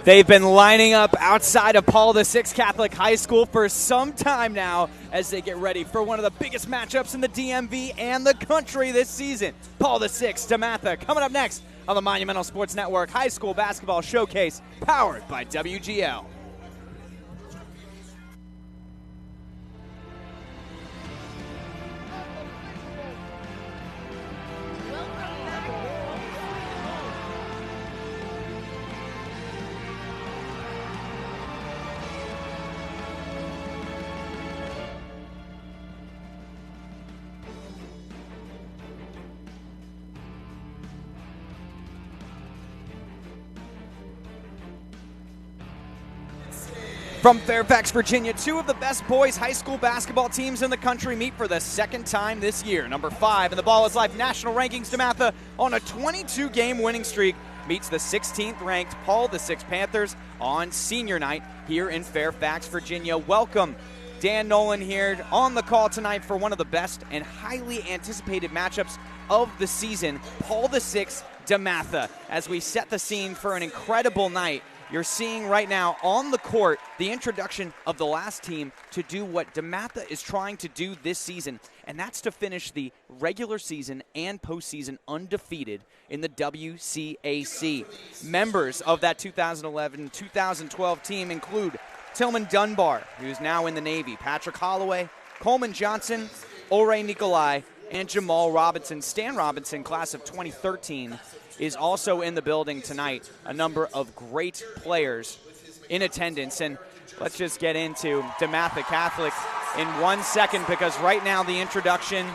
They've been lining up outside of Paul VI Catholic High School for some time now as they get ready for one of the biggest matchups in the DMV and the country this season. Paul VI, DeMatha, coming up next on the Monumental Sports Network High School Basketball Showcase, powered by WGL. From Fairfax, Virginia, two of the best boys high school basketball teams in the country meet for the second time this year. Number 5 in the Ball is Life national rankings, DeMatha, on a 22-game winning streak, meets the 16th-ranked Paul VI Panthers on senior night here in Fairfax, Virginia. Welcome. Dan Nolan here on the call tonight for one of the best and highly anticipated matchups of the season, Paul VI DeMatha, as we set the scene for an incredible night. You're seeing right now on the court the introduction of the last team to do what DeMatha is trying to do this season, and that's to finish the regular season and postseason undefeated in the WCAC. Members of that 2011-2012 team include Tillman Dunbar, who's now in the Navy, Patrick Holloway, Coleman Johnson, Ore Nikolai, and Jamal Robinson. Stan Robinson, class of 2013, is also in the building tonight. A number of great players in attendance. And let's just get into DeMatha Catholic in 1 second, because right now the introduction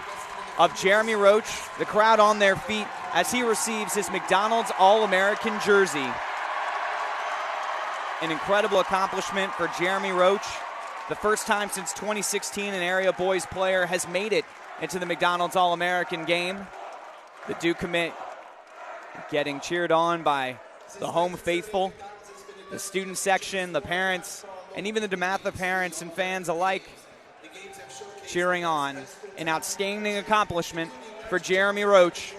of Jeremy Roach, the crowd on their feet as he receives his McDonald's All-American jersey. An incredible accomplishment for Jeremy Roach. The first time since 2016 an area boys player has made it into the McDonald's All-American game. The Duke commit getting cheered on by the home faithful, the student section, the parents, and even the DeMatha parents and fans alike cheering on. An outstanding accomplishment for Jeremy Roach,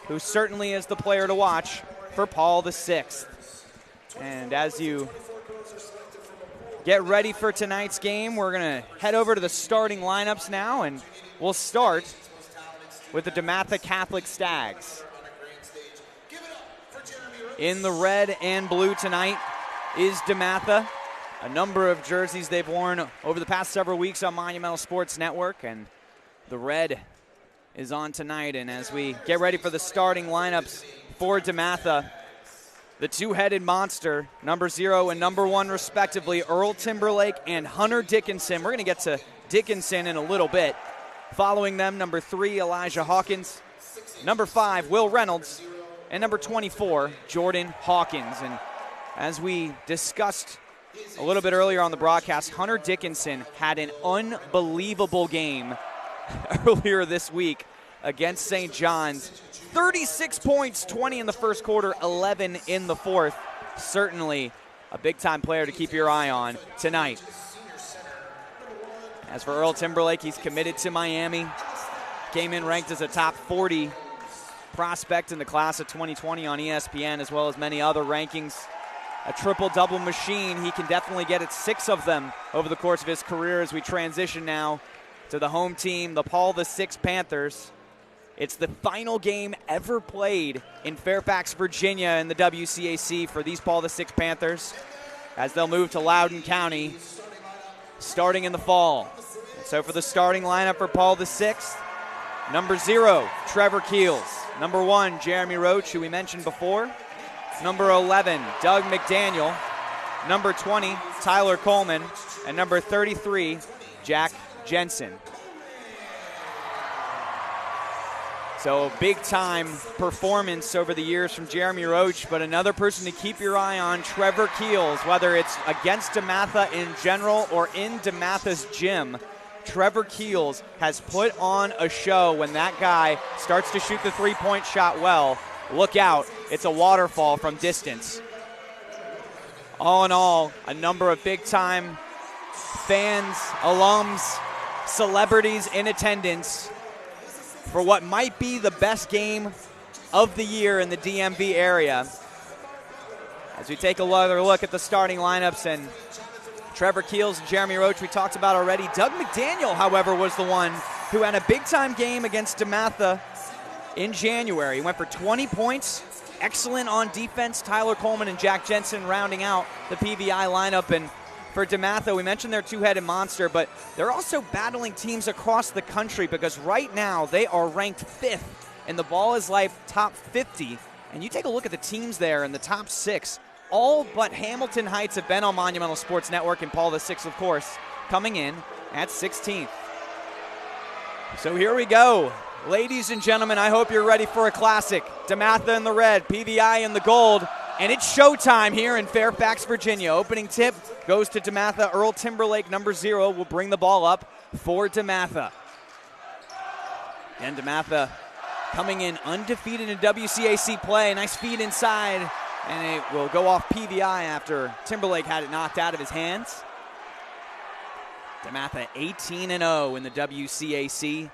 who certainly is the player to watch for Paul VI. And as you get ready for tonight's game, we're going to head over to the starting lineups now, and we'll start with the DeMatha Catholic Stags. In the red and blue tonight is DeMatha. A number of jerseys they've worn over the past several weeks on Monumental Sports Network, and the red is on tonight. And as we get ready for the starting lineups for DeMatha, the two-headed monster, number 0 and number 1 respectively, Earl Timberlake and Hunter Dickinson. We're going to get to Dickinson in a little bit. Following them, number 3, Elijah Hawkins, number 5, Will Reynolds, and number 24, Jordan Hawkins. And as we discussed a little bit earlier on the broadcast, Hunter Dickinson had an unbelievable game earlier this week against St. John's. 36 points, 20 in the first quarter, 11 in the fourth. Certainly a big-time player to keep your eye on tonight. As for Earl Timberlake, he's committed to Miami. Came in ranked as a top 40 prospect in the class of 2020 on ESPN, as well as many other rankings. A triple-double machine. He can definitely get at 6 of them over the course of his career as we transition now to the home team, the Paul VI Panthers. It's the final game ever played in Fairfax, Virginia in the WCAC for these Paul VI Panthers, as they'll move to Loudoun County starting in the fall. And so for the starting lineup for Paul VI, number 0, Trevor Keels. Number 1, Jeremy Roach, who we mentioned before. Number 11, Doug McDaniel. Number 20, Tyler Coleman. And number 33, Jack Jensen. So a big-time performance over the years from Jeremy Roach, but another person to keep your eye on, Trevor Keels, whether it's against DeMatha in general or in DeMatha's gym. Trevor Keels has put on a show when that guy starts to shoot the three-point shot well. Look out, it's a waterfall from distance. All in all, a number of big-time fans, alums, celebrities in attendance for what might be the best game of the year in the DMV area, As we take another look at the starting lineups, and Trevor Keels and Jeremy Roach we talked about already. Doug McDaniel, however, was the one who had a big-time game against DeMatha in January. He went for 20 points, excellent on defense. Tyler Coleman and Jack Jensen rounding out the PVI lineup. And for DeMatha, we mentioned their two-headed monster, but they're also battling teams across the country because right now they are ranked 5th in the Ball is Life top 50. And you take a look at the teams there in the top 6. All but Hamilton Heights have been on Monumental Sports Network, and Paul VI, of course, coming in at 16th. So here we go. Ladies and gentlemen, I hope you're ready for a classic. DeMatha in the red, PVI in the gold, and it's showtime here in Fairfax, Virginia. Opening tip goes to DeMatha. Earl Timberlake, number 0, will bring the ball up for DeMatha. And DeMatha coming in undefeated in WCAC play. Nice feed inside. And it will go off PVI after Timberlake had it knocked out of his hands. DeMatha 18-0 in the WCAC.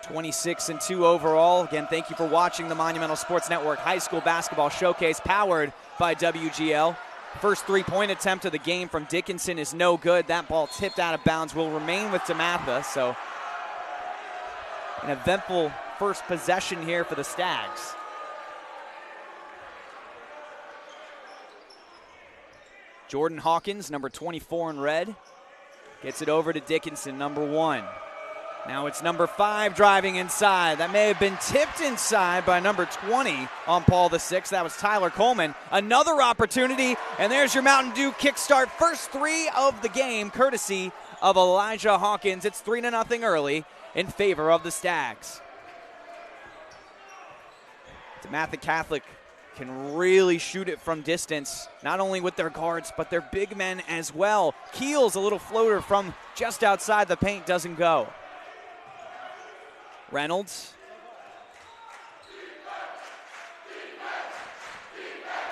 26-2 overall. Again, thank you for watching the Monumental Sports Network High School Basketball Showcase powered by WGL. First three-point attempt of the game from Dickinson is no good. That ball tipped out of bounds will remain with DeMatha. So an eventful first possession here for the Stags. Jordan Hawkins, number 24 in red, gets it over to Dickinson, number 1. Now it's number 5 driving inside. That may have been tipped inside by number 20 on Paul VI. That was Tyler Coleman. Another opportunity, and there's your Mountain Dew kickstart. First 3 of the game, courtesy of Elijah Hawkins. It's 3-0 early in favor of the Stags. DeMatha Catholic can really shoot it from distance, not only with their guards, but their big men as well. Keels, a little floater from just outside the paint, doesn't go. Reynolds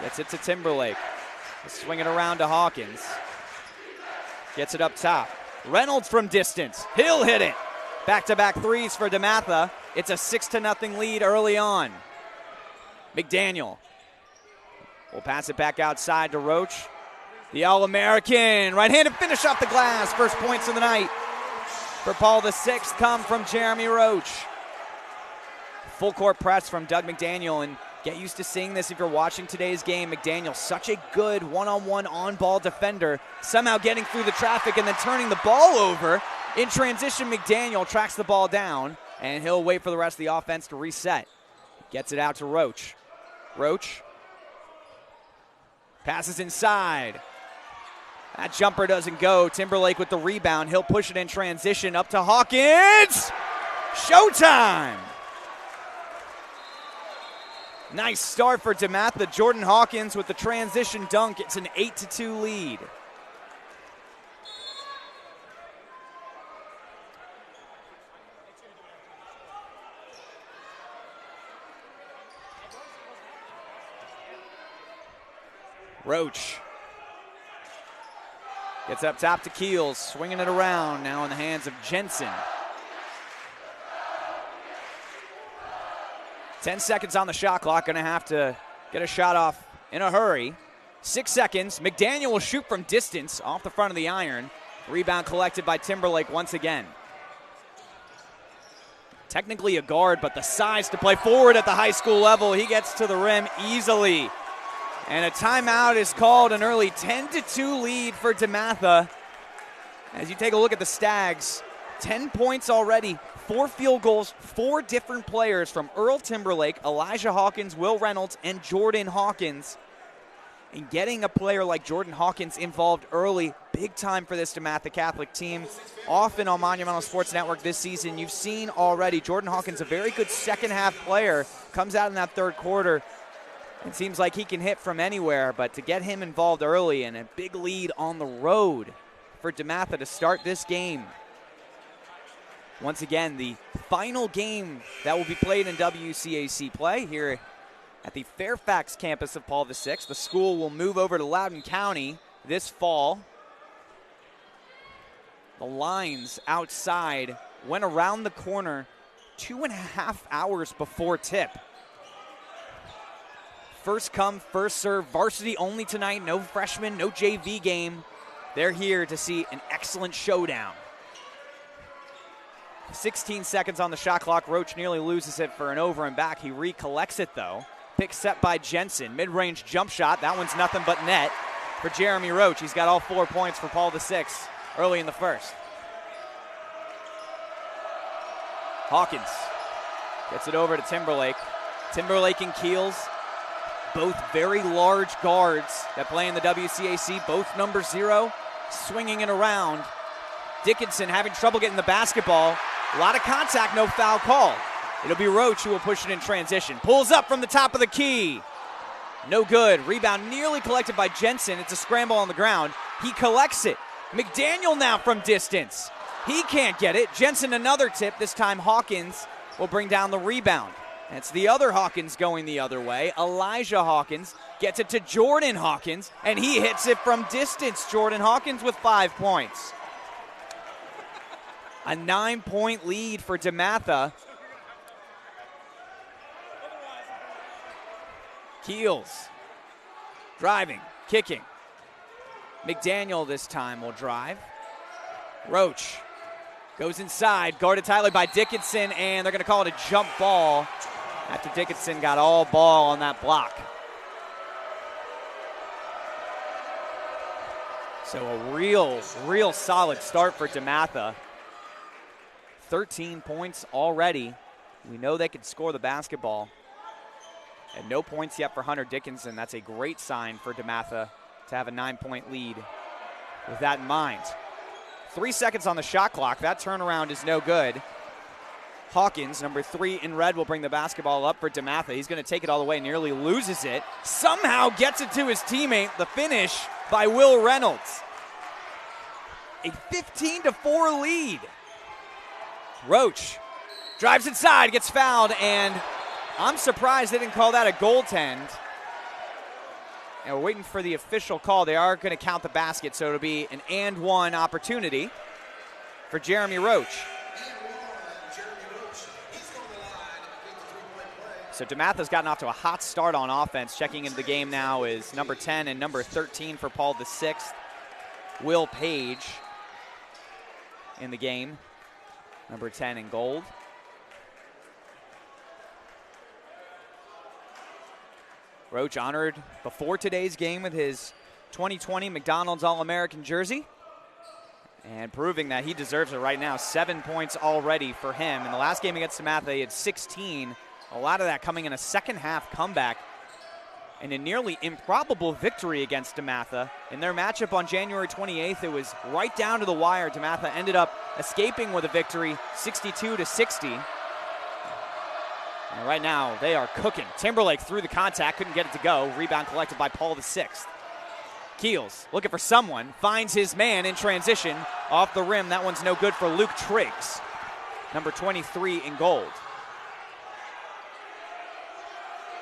gets it to Timberlake. Swing it around to Hawkins. Gets it up top. Reynolds from distance. He'll hit it. Back-to-back threes for DeMatha. It's a 6-0 lead early on. McDaniel will pass it back outside to Roach. The All-American. Right-handed finish off the glass. First points of the night for Paul VI come from Jeremy Roach. Full court press from Doug McDaniel, and get used to seeing this if you're watching today's game. McDaniel, such a good one-on-one on-ball defender, somehow getting through the traffic and then turning the ball over. In transition, McDaniel tracks the ball down, and he'll wait for the rest of the offense to reset. Gets it out to Roach. Roach passes inside. That jumper doesn't go. Timberlake with the rebound. He'll push it in transition up to Hawkins. Showtime. Nice start for DeMatha. Jordan Hawkins with the transition dunk. It's an 8-2 lead. Roach gets up top to Keels, swinging it around, now in the hands of Jensen. 10 seconds on the shot clock, going to have to get a shot off in a hurry. 6 seconds, McDaniel will shoot from distance off the front of the iron. Rebound collected by Timberlake once again. Technically a guard, but the size to play forward at the high school level. He gets to the rim easily. And a timeout is called, an early 10-2 lead for DeMatha. As you take a look at the Stags, 10 points already, 4 field goals, 4 different players from Earl Timberlake, Elijah Hawkins, Will Reynolds, and Jordan Hawkins. And getting a player like Jordan Hawkins involved early, big time for this DeMatha Catholic team. Often on Monumental Sports Network this season, you've seen already Jordan Hawkins, a very good second-half player, comes out in that third quarter. It seems like he can hit from anywhere, but to get him involved early and a big lead on the road for DeMatha to start this game. Once again, the final game that will be played in WCAC play here at the Fairfax campus of Paul VI. The school will move over to Loudoun County this fall. The lines outside went around the corner 2.5 hours before tip. first come, first serve, varsity only tonight. No freshman, no JV game. They're here to see an excellent showdown. 16 seconds on the shot clock. Roach nearly loses it for an over and back. He recollects it, though. Pick set by Jensen. Mid-range jump shot. That one's nothing but net for Jeremy Roach. He's got all 4 points for Paul VI early in the first. Hawkins gets it over to Timberlake. Timberlake and Keels, both very large guards that play in the WCAC, both number 0, swinging it around. Dickinson having trouble getting the basketball. A lot of contact, no foul call. It'll be Roach who will push it in transition. Pulls up from the top of the key. No good. Rebound nearly collected by Jensen. It's a scramble on the ground. He collects it. McDaniel now from distance. He can't get it. Jensen another tip. This time Hawkins will bring down the rebound. It's the other Hawkins going the other way. Elijah Hawkins gets it to Jordan Hawkins, and he hits it from distance. Jordan Hawkins with 5 points. A 9-point lead for DeMatha. Keels driving, kicking. McDaniel this time will drive. Roach goes inside, guarded tightly by Dickinson, and they're going to call it a jump ball after Dickinson got all ball on that block. So a real solid start for DeMatha. 13 points already. We know they can score the basketball. And no points yet for Hunter Dickinson. That's a great sign for DeMatha to have a 9-point lead with that in mind. 3 seconds on the shot clock. That turnaround is no good. Hawkins, number 3 in red, will bring the basketball up for DeMatha. He's going to take it all the way, nearly loses it. Somehow gets it to his teammate. The finish by Will Reynolds. A 15-4 lead. Roach drives inside, gets fouled, and I'm surprised they didn't call that a goaltend. And we're waiting for the official call. They are going to count the basket, so it'll be an and one opportunity for Jeremy Roach. So DeMatha's gotten off to a hot start on offense. Checking into the game now is number 10 and number 13 for Paul VI. Will Page in the game. Number 10 in gold. Roach honored before today's game with his 2020 McDonald's All-American jersey and proving that he deserves it right now. 7 points already for him. In the last game against DeMatha, he had 16. A lot of that coming in a second-half comeback and a nearly improbable victory against DeMatha. In their matchup on January 28th, it was right down to the wire. DeMatha ended up escaping with a victory, 62-60. And right now, they are cooking. Timberlake through the contact, couldn't get it to go. Rebound collected by Paul VI. Keels looking for someone, finds his man in transition. Off the rim, that one's no good for Luke Triggs, number 23 in gold.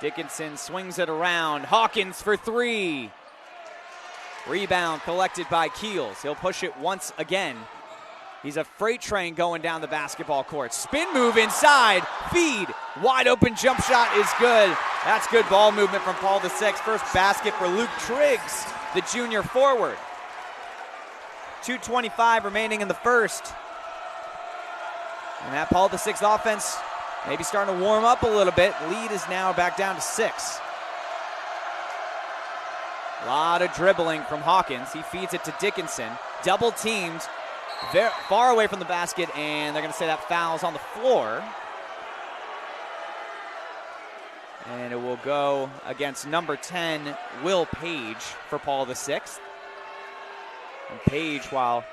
Dickinson swings it around. Hawkins for 3. Rebound collected by Keels. He'll push it once again. He's a freight train going down the basketball court. Spin move inside. Feed. Wide open jump shot is good. That's good ball movement from Paul VI. First basket for Luke Triggs, the junior forward. 2:25 remaining in the first. And that Paul VI offense maybe starting to warm up a little bit. Lead is now back down to 6. A lot of dribbling from Hawkins. He feeds it to Dickinson. Double teamed. Very far away from the basket, and they're going to say that foul's on the floor. And it will go against number 10, Will Page, for Paul VI. And Page, while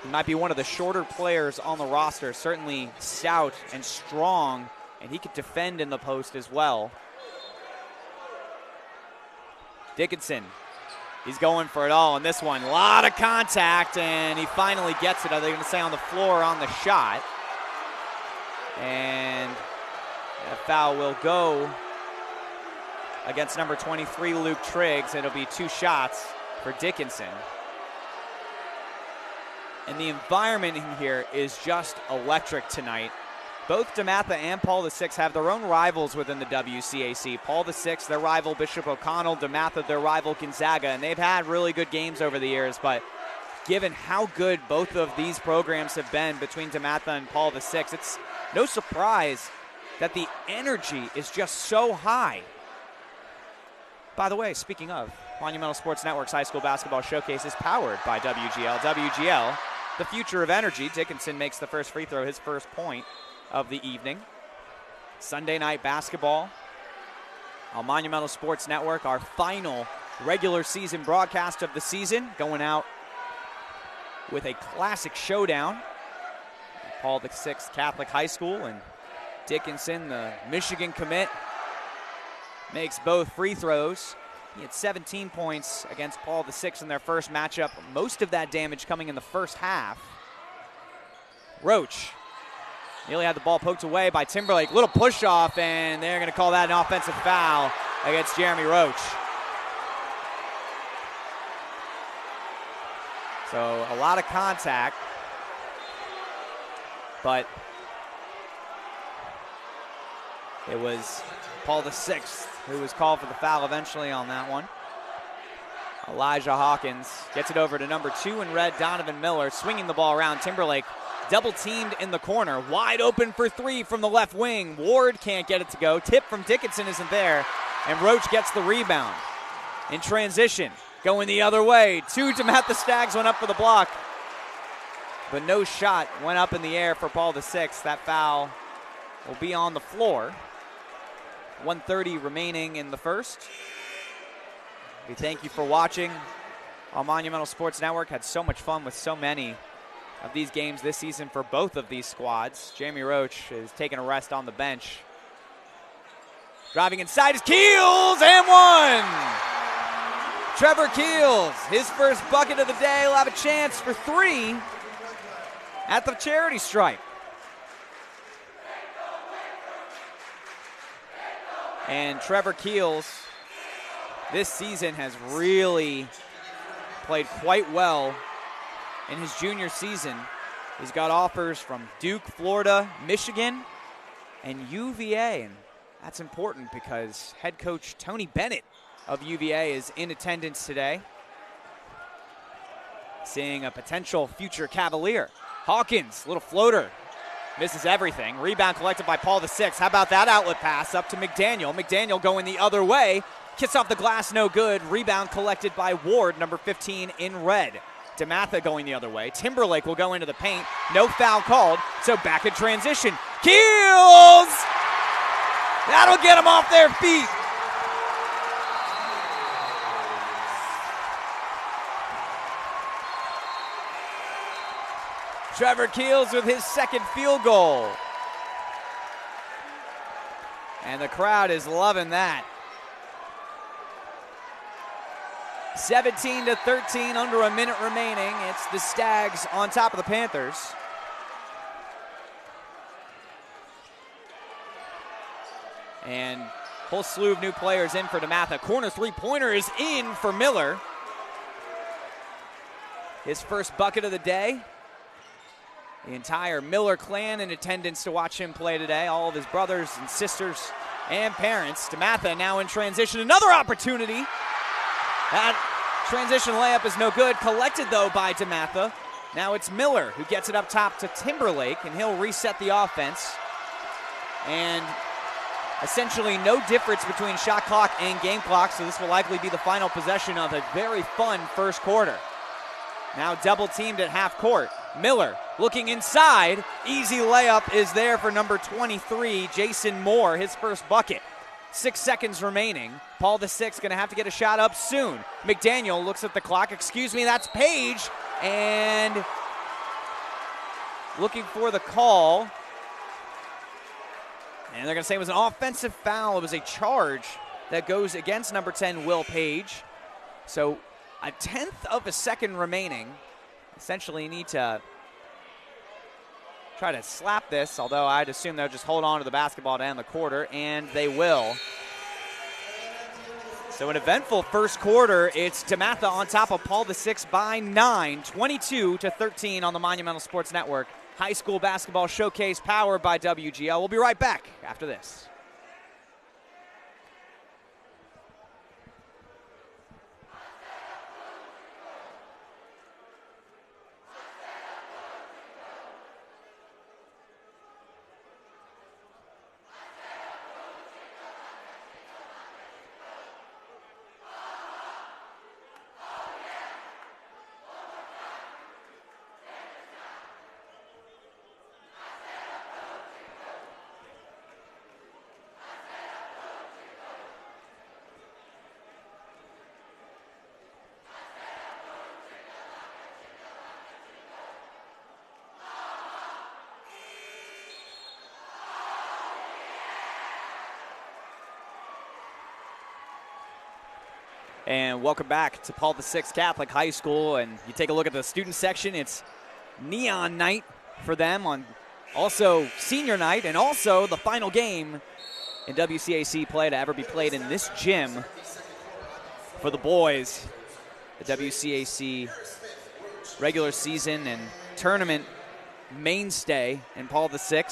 he might be one of the shorter players on the roster, certainly stout and strong, and he could defend in the post as well. Dickinson. He's going for it all in this one. A lot of contact, and he finally gets it. Are they going to say on the floor on the shot? And a foul will go against number 23, Luke Triggs. It'll be 2 shots for Dickinson. And the environment in here is just electric tonight. both DeMatha and Paul VI have their own rivals within the WCAC. Paul VI, their rival Bishop O'Connell, DeMatha, their rival Gonzaga, and they've had really good games over the years, but given how good both of these programs have been between DeMatha and Paul VI, it's no surprise that the energy is just so high. By the way, speaking of, Monumental Sports Network's High School Basketball Showcase is powered by WGL. WGL, the future of energy. Dickinson makes the first free throw, his first point of the evening. Sunday night basketball on Monumental Sports Network, our final regular season broadcast of the season, going out with a classic showdown. Paul VI Catholic High School and Dickinson, the Michigan commit, makes both free throws. He had 17 points against Paul VI in their first matchup, most of that damage coming in the first half. Roach nearly had the ball poked away by Timberlake. Little push off, and they're going to call that an offensive foul against Jeremy Roach. So a lot of contact, but it was Paul VI who was called for the foul eventually on that one. Elijah Hawkins gets it over to number 2 in red, Donovan Miller, swinging the ball around. Timberlake double teamed in the corner, wide open for 3 from the left wing. Ward can't get it to go. Tip from Dickinson isn't there, and Roach gets the rebound. In transition, going the other way. 2 DeMatha Stags went up for the block, but no shot went up in the air for Paul VI. That foul will be on the floor. 1:30 remaining in the first. We thank you for watching on Monumental Sports Network. Had so much fun with so many of these games this season for both of these squads. Jeremy Roach is taking a rest on the bench. Driving inside his Keels and one! Trevor Keels, his first bucket of the day, will have a chance for 3 at the charity stripe. And Trevor Keels this season has really played quite well in his junior season. He's got offers from Duke, Florida, Michigan, and UVA. And that's important because head coach Tony Bennett of UVA is in attendance today, seeing a potential future Cavalier. Hawkins, little floater, misses everything. Rebound collected by Paul VI. How about that outlet pass up to McDaniel? McDaniel going the other way. Kicks off the glass, no good. Rebound collected by Ward, number 15 in red. DeMatha going the other way. Timberlake will go into the paint. No foul called, so back in transition. Keels! That'll get them off their feet. Trevor Keels with his second field goal. And the crowd is loving that. 17-13, under a minute remaining. It's the Stags on top of the Panthers. And whole slew of new players in for DeMatha. Corner three-pointer is in for Miller. His first bucket of the day. The entire Miller clan in attendance to watch him play today. All of his brothers and sisters and parents. DeMatha now in transition. Another opportunity. That transition layup is no good. Collected, though, by DeMatha. Now it's Miller who gets it up top to Timberlake, and he'll reset the offense. And essentially no difference between shot clock and game clock, so this will likely be the final possession of a very fun first quarter. Now double teamed at half court. Miller looking inside. Easy layup is there for number 23, Jason Moore, his first bucket. 6 seconds remaining. Paul VI going to have to get a shot up soon. McDaniel looks at the clock. Excuse me, that's Page. And looking for the call. And they're going to say it was an offensive foul. It was a charge that goes against number 10, Will Page. So a tenth of a second remaining. Essentially you need to try to slap this, although I'd assume they'll just hold on to the basketball to end the quarter, and they will. So an eventful first quarter. It's DeMatha on top of Paul VI by 9, 22-13 on the Monumental Sports Network high school basketball showcase powered by WGL. We'll be right back after this. And welcome back to Paul VI Catholic High School. And you take a look at the student section, it's neon night for them, on also senior night, and also the final game in WCAC play to ever be played in this gym for the boys. The WCAC regular season and tournament mainstay in Paul VI.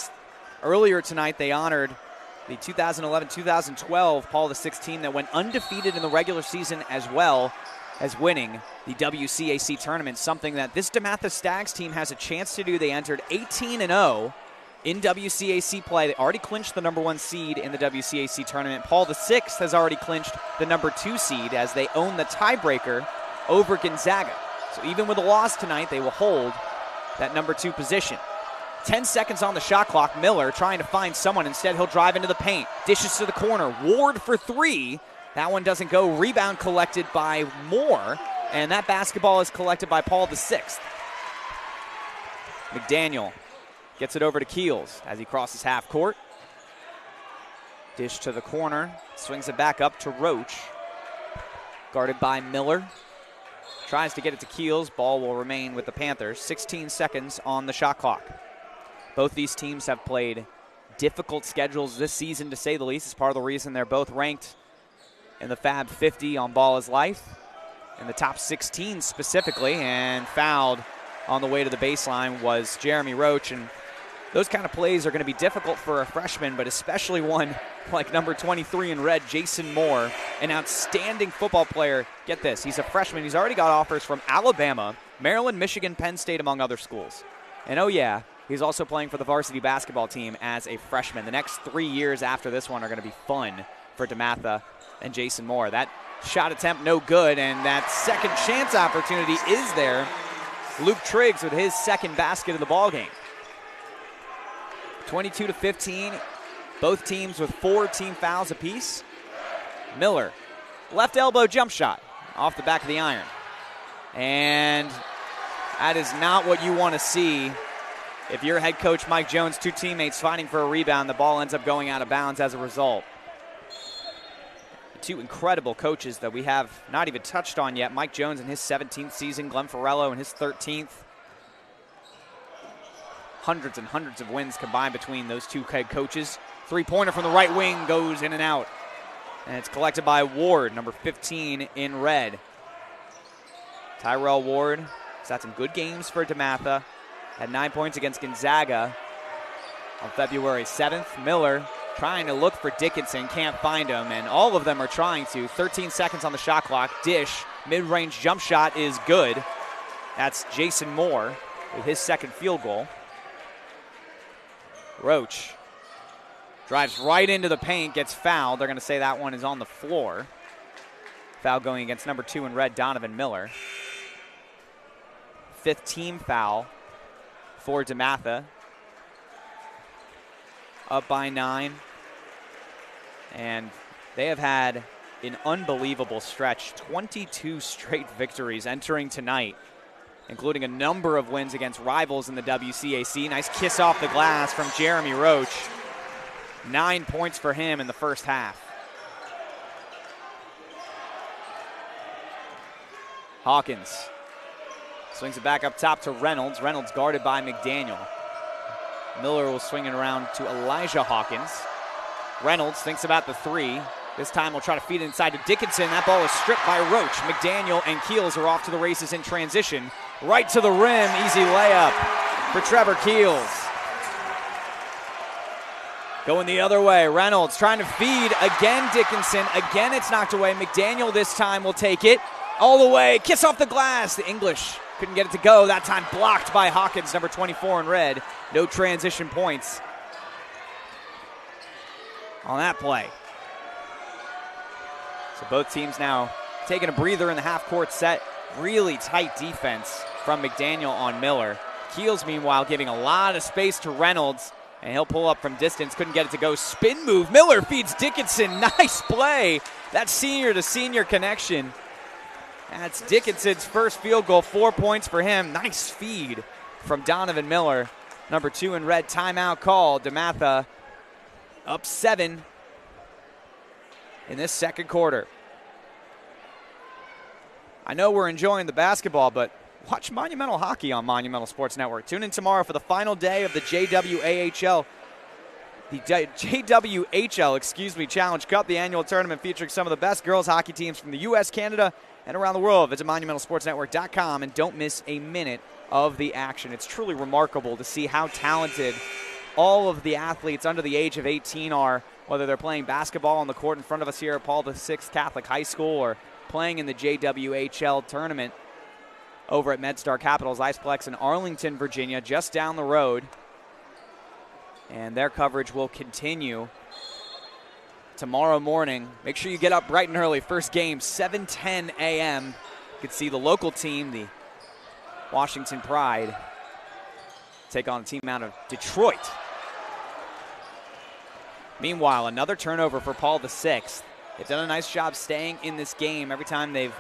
Earlier tonight, they honored the 2011-2012 Paul VI team that went undefeated in the regular season, as well as winning the WCAC tournament, something that this DeMatha Stags team has a chance to do. They entered 18-0 in WCAC play. They already clinched the #1 seed in the WCAC tournament. Paul VI has already clinched the #2 seed as they own the tiebreaker over Gonzaga. So even with a loss tonight, they will hold that #2 position. 10 seconds on the shot clock. Miller trying to find someone. Instead, he'll drive into the paint. Dishes to the corner. Ward for three. That one doesn't go. Rebound collected by Moore, and that basketball is collected by Paul VI. McDaniel gets it over to Keels as he crosses half court. Dish to the corner. Swings it back up to Roach. Guarded by Miller. Tries to get it to Keels. Ball will remain with the Panthers. 16 seconds on the shot clock. Both these teams have played difficult schedules this season, to say the least. It's part of the reason they're both ranked in the Fab 50 on Ball is Life, in the top 16 specifically, and fouled on the way to the baseline was Jeremy Roach. And those kind of plays are going to be difficult for a freshman, but especially one like number 23 in red, Jason Moore, an outstanding football player. Get this, he's a freshman. He's already got offers from Alabama, Maryland, Michigan, Penn State, among other schools. And oh yeah, he's also playing for the varsity basketball team as a freshman. The next 3 years after this one are going to be fun for DeMatha and Jason Moore. That shot attempt no good, and that second chance opportunity is there. Luke Triggs with his second basket of the ball game. 22-15, both teams with 4 team fouls apiece. Miller, left elbow jump shot off the back of the iron. And that is not what you want to see. If you're head coach Mike Jones, 2 teammates fighting for a rebound, the ball ends up going out of bounds as a result. 2 incredible coaches that we have not even touched on yet. Mike Jones in his 17th season, Glenn Farello in his 13th. Hundreds and hundreds of wins combined between those 2 head coaches. Three-pointer from the right wing goes in and out. And it's collected by Ward, number 15 in red. Tyrell Ward has had some good games for DeMatha. Had 9 points against Gonzaga on February 7th. Miller trying to look for Dickinson, can't find him, and all of them are trying to. 13 seconds on the shot clock. Dish, mid-range jump shot is good. That's Jason Moore with his second field goal. Roach drives right into the paint, gets fouled. They're going to say that one is on the floor. Foul going against number 2 in red, Donovan Miller. 5th team foul for DeMatha. Up by 9. And they have had an unbelievable stretch. 22 straight victories entering tonight, including a number of wins against rivals in the WCAC. Nice kiss off the glass from Jeremy Roach. 9 points for him in the first half. Hawkins swings it back up top to Reynolds. Reynolds guarded by McDaniel. Miller will swing it around to Elijah Hawkins. Reynolds thinks about the 3. This time we'll try to feed it inside to Dickinson. That ball is stripped by Roach. McDaniel and Keels are off to the races in transition. Right to the rim, easy layup for Trevor Keels. Going the other way, Reynolds trying to feed again. Dickinson, again it's knocked away. McDaniel this time will take it all the way. Kiss off the glass. The English couldn't get it to go. That time blocked by Hawkins, number 24 in red. No transition points on that play. So both teams now taking a breather in the half-court set. Really tight defense from McDaniel on Miller. Keels, meanwhile, giving a lot of space to Reynolds, and he'll pull up from distance. Couldn't get it to go. Spin move. Miller feeds Dickinson. Nice play. That senior-to-senior connection. That's Dickinson's first field goal. 4 points for him. Nice feed from Donovan Miller. Number 2 in red. Timeout call. DeMatha up 7 in this second quarter. I know we're enjoying the basketball, but watch Monumental Hockey on Monumental Sports Network. Tune in tomorrow for the final day of the JWHL Challenge Cup, the annual tournament featuring some of the best girls hockey teams from the U.S., Canada, and around the world. Visit MonumentalSportsNetwork.com and don't miss a minute of the action. It's truly remarkable to see how talented all of the athletes under the age of 18 are, whether they're playing basketball on the court in front of us here at Paul VI Catholic High School or playing in the JWHL tournament over at MedStar Capitals Iceplex in Arlington, Virginia, just down the road. And their coverage will continue tomorrow morning. Make sure you get up bright and early. First game, 7:10 a.m. You can see the local team, the Washington Pride, take on a team out of Detroit. Meanwhile, another turnover for Paul VI. They've done a nice job staying in this game. Every time they've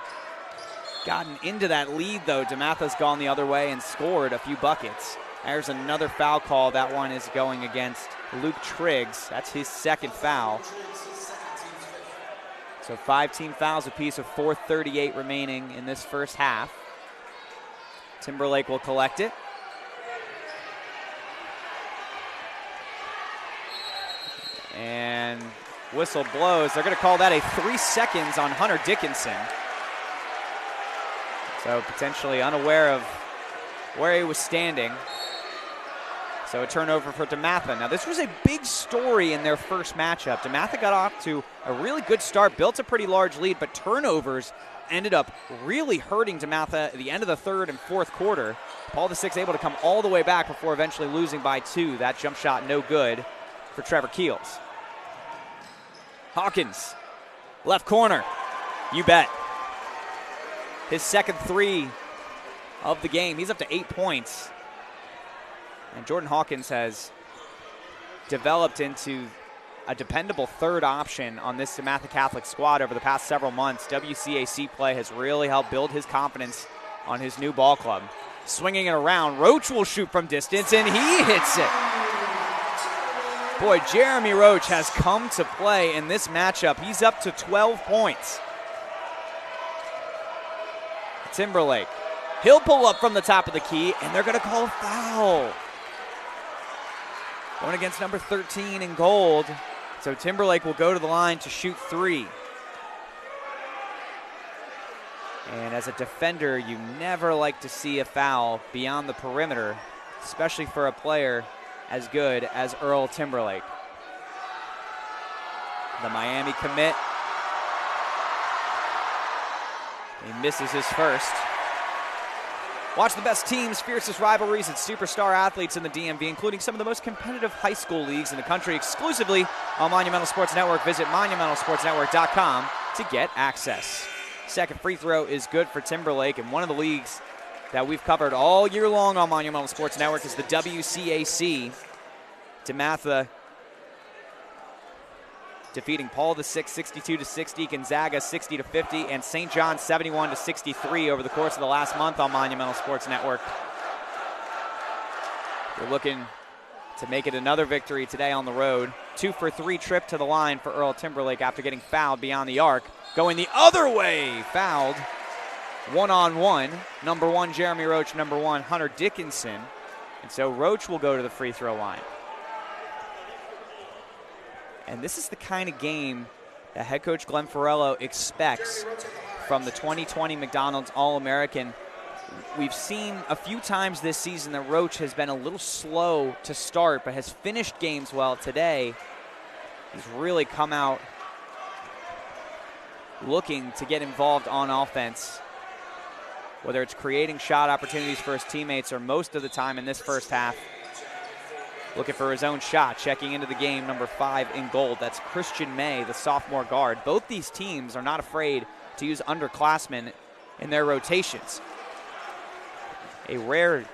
gotten into that lead, though, DeMatha's gone the other way and scored a few buckets. There's another foul call. That one is going against Luke Triggs. That's his second foul. So 5 team fouls apiece with 4:38 remaining in this first half. Timberlake will collect it. And whistle blows. They're going to call that a 3 seconds on Hunter Dickinson. So potentially unaware of where he was standing. So a turnover for DeMatha. Now this was a big story in their first matchup. DeMatha got off to a really good start, built a pretty large lead, but turnovers ended up really hurting DeMatha at the end of the third and fourth quarter. Paul VI able to come all the way back before eventually losing by 2. That jump shot no good for Trevor Keels. Hawkins, left corner. You bet. His second 3 of the game. He's up to 8 points. And Jordan Hawkins has developed into a dependable third option on this DeMatha Catholic squad over the past several months. WCAC play has really helped build his confidence on his new ball club. Swinging it around, Roach will shoot from distance, and he hits it. Boy, Jeremy Roach has come to play in this matchup. He's up to 12 points. Timberlake. He'll pull up from the top of the key, and they're going to call a foul. Going against number 13 in gold. So Timberlake will go to the line to shoot 3. And as a defender, you never like to see a foul beyond the perimeter, especially for a player as good as Earl Timberlake. The Miami commit. He misses his first. Watch the best teams, fiercest rivalries, and superstar athletes in the DMV, including some of the most competitive high school leagues in the country, exclusively on Monumental Sports Network. Visit MonumentalSportsNetwork.com to get access. Second free throw is good for Timberlake, and one of the leagues that we've covered all year long on Monumental Sports Network is the WCAC. DeMatha defeating Paul VI 62-60, Gonzaga 60-50, and St. John 71-63 over the course of the last month on Monumental Sports Network. We're looking to make it another victory today on the road. 2-for-3 trip to the line for Earl Timberlake after getting fouled beyond the arc. Going the other way, fouled. 1-on-1. Number 1, Jeremy Roach. Number 1, Hunter Dickinson. And so Roach will go to the free throw line. And this is the kind of game that head coach Glenn Farello expects from the 2020 McDonald's All-American we've seen a few times this season that Roach has been a little slow to start, but has finished games well. Today, he's really come out looking to get involved on offense, whether it's creating shot opportunities for his teammates or most of the time in this first half, looking for his own shot. Checking into the game, number 5 in gold. That's Christian May, the sophomore guard. Both these teams are not afraid to use underclassmen in their rotations. A rare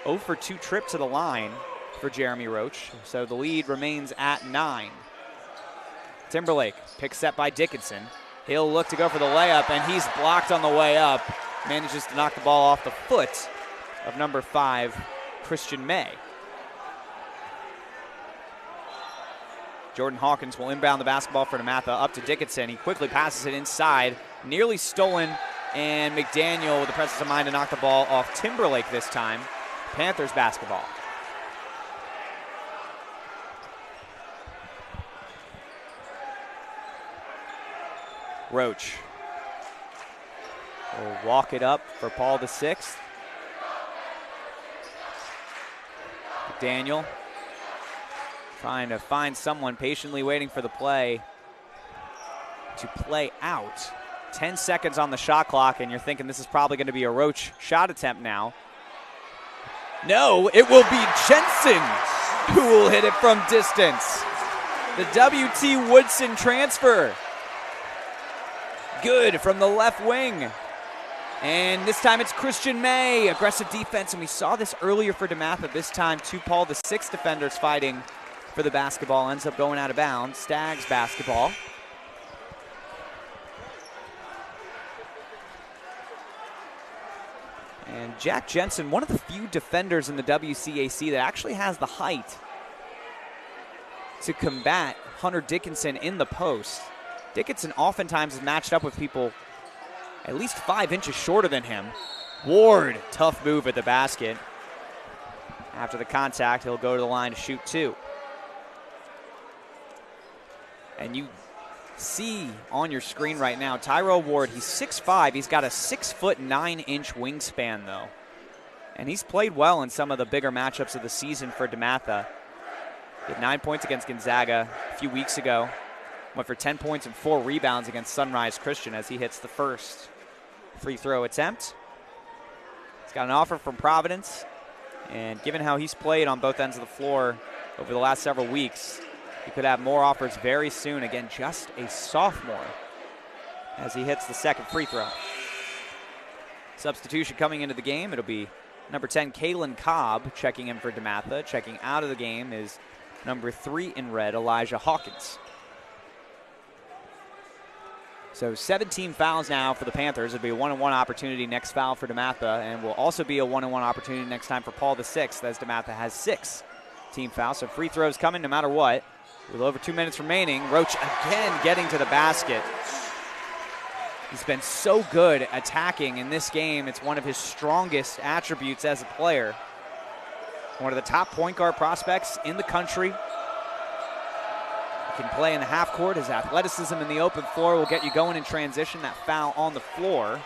0 for 2 trip to the line for Jeremy Roach, so the lead remains at 9. Timberlake, pick set by Dickinson. He'll look to go for the layup, and he's blocked on the way up. Manages to knock the ball off the foot of number 5, Christian May. Jordan Hawkins will inbound the basketball for DeMatha up to Dickinson. He quickly passes it inside, nearly stolen, and McDaniel with the presence of mind to knock the ball off Timberlake this time. Panthers basketball. Roach will walk it up for Paul VI. McDaniel trying to find someone, patiently waiting for the play to play out. 10 seconds on the shot clock, and you're thinking this is probably going to be a Roach shot attempt now. No, it will be Jensen who will hit it from distance. The W.T. Woodson transfer. Good from the left wing. And this time it's Christian May. Aggressive defense, and we saw this earlier for DeMatha. This time, 2 Paul VI defenders fighting for the basketball. Ends up going out of bounds. Stags basketball. And Jack Jensen, one of the few defenders in the WCAC that actually has the height to combat Hunter Dickinson in the post. Dickinson oftentimes is matched up with people at least 5 inches shorter than him. Ward, tough move at the basket. After the contact, he'll go to the line to shoot 2. And you see on your screen right now, Tyrell Ward, he's 6'5". He's got a 6'9" wingspan, though. And he's played well in some of the bigger matchups of the season for DeMatha. He had 9 points against Gonzaga a few weeks ago. Went for 10 points and 4 rebounds against Sunrise Christian as he hits the first free throw attempt. He's got an offer from Providence, and given how he's played on both ends of the floor over the last several weeks, he could have more offers very soon. Again, just a sophomore as he hits the second free throw. Substitution coming into the game. It'll be number 10, Kalen Cobb, checking in for DeMatha. Checking out of the game is number 3 in red, Elijah Hawkins. So 17 fouls now for the Panthers. It'll be a 1-on-1 opportunity next foul for DeMatha, and will also be a 1-on-1 opportunity next time for Paul VI, as DeMatha has 6 team fouls. So free throws coming no matter what. With over 2 minutes remaining, Roach again getting to the basket. He's been so good attacking in this game. It's one of his strongest attributes as a player. One of the top point guard prospects in the country. He can play in the half court. His athleticism in the open floor will get you going in transition. That foul on the floor.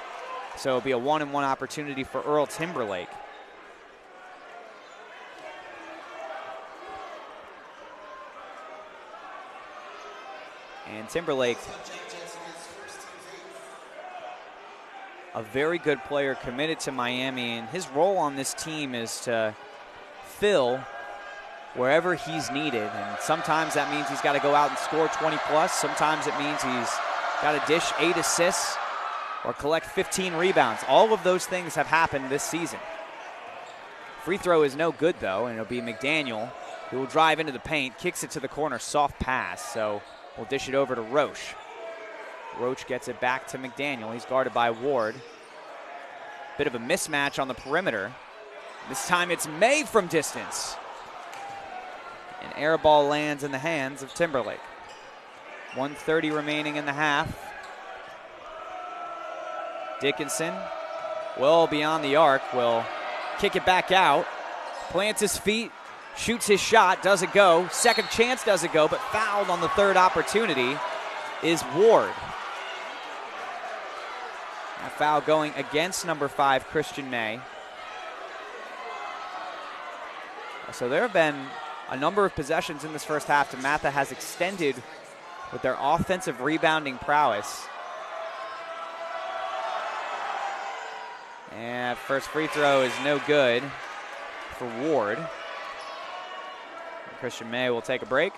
So it'll be a 1-on-1 opportunity for Earl Timberlake. And Timberlake, a very good player, committed to Miami, and his role on this team is to fill wherever he's needed. And sometimes that means he's got to go out and score 20+. Sometimes it means he's got to dish 8 assists or collect 15 rebounds. All of those things have happened this season. Free throw is no good, though, and it'll be McDaniel who will drive into the paint, kicks it to the corner, soft pass. So we'll dish it over to Roach. Roach gets it back to McDaniel. He's guarded by Ward. Bit of a mismatch on the perimeter. This time it's May from distance. An air ball lands in the hands of Timberlake. 1:30 remaining in the half. Dickinson, well beyond the arc, will kick it back out. Plants his feet, shoots his shot, doesn't go. Second chance doesn't go, but fouled on the third opportunity is Ward. A foul going against number 5, Christian May. So there have been a number of possessions in this first half. DeMatha has extended with their offensive rebounding prowess. And first free throw is no good for Ward. Christian May will take a break.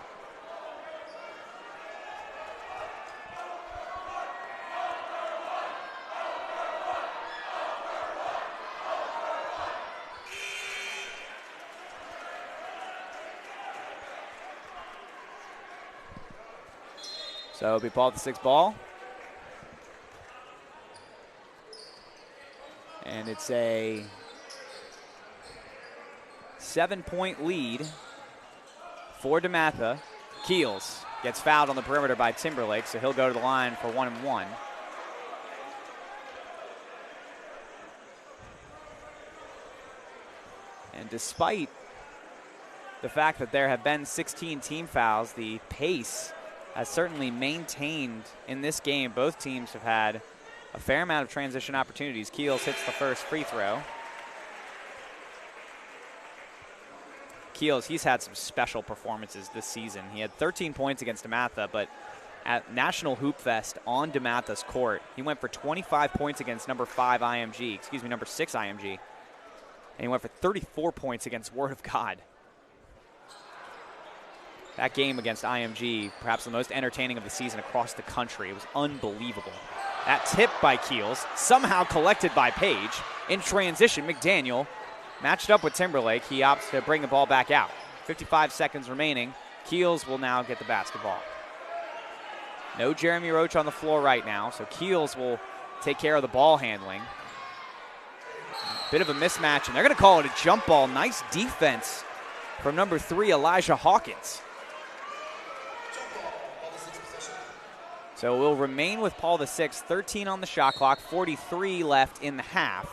So it'll be Paul the 6 ball. And it's a 7-point lead for DeMatha. Keels gets fouled on the perimeter by Timberlake, so he'll go to the line for 1 and 1. And despite the fact that there have been 16 team fouls, the pace has certainly maintained in this game. Both teams have had a fair amount of transition opportunities. Keels hits the first free throw. Keels, he's had some special performances this season. He had 13 points against DeMatha, but at National Hoop Fest on DeMatha's court, he went for 25 points against number 6 IMG. And he went for 34 points against Word of God. That game against IMG, perhaps the most entertaining of the season across the country. It was unbelievable. That tip by Keels, somehow collected by Page. In transition, McDaniel matched up with Timberlake. He opts to bring the ball back out. 55 seconds remaining. Keels will now get the basketball. No Jeremy Roach on the floor right now, so Keels will take care of the ball handling. Bit of a mismatch, and they're going to call it a jump ball. Nice defense from number 3, Elijah Hawkins. So we'll remain with Paul the 6, 13 on the shot clock, 43 left in the half.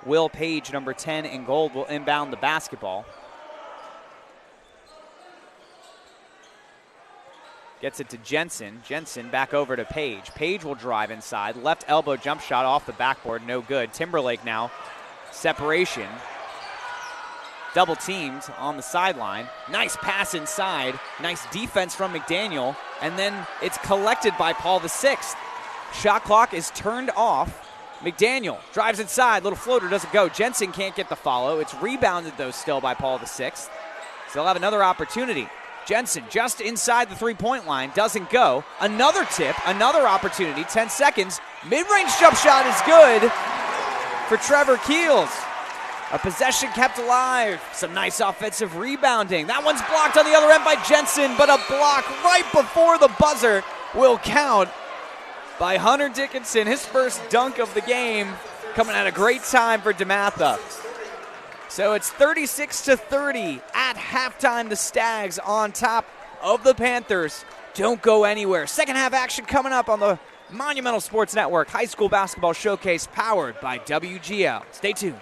Will Page, number 10 in gold, will inbound the basketball. Gets it to Jensen. Jensen back over to Page. Page will drive inside. Left elbow jump shot off the backboard, no good. Timberlake now, separation. Double teamed on the sideline. Nice pass inside. Nice defense from McDaniel. And then it's collected by Paul the 6th. Shot clock is turned off. McDaniel drives inside. Little floater doesn't go. Jensen can't get the follow. It's rebounded, though, still by Paul the 6th. So they'll have another opportunity. Jensen just inside the three-point line. Doesn't go. Another tip. Another opportunity. 10 seconds. Mid-range jump shot is good for Trevor Keels. A possession kept alive. Some nice offensive rebounding. That one's blocked on the other end by Jensen, but a block right before the buzzer will count by Hunter Dickinson. His first dunk of the game, coming at a great time for DeMatha. So it's 36-30 at halftime. The Stags on top of the Panthers. Don't go anywhere. Second half action coming up on the Monumental Sports Network High School Basketball Showcase, powered by WGL. Stay tuned.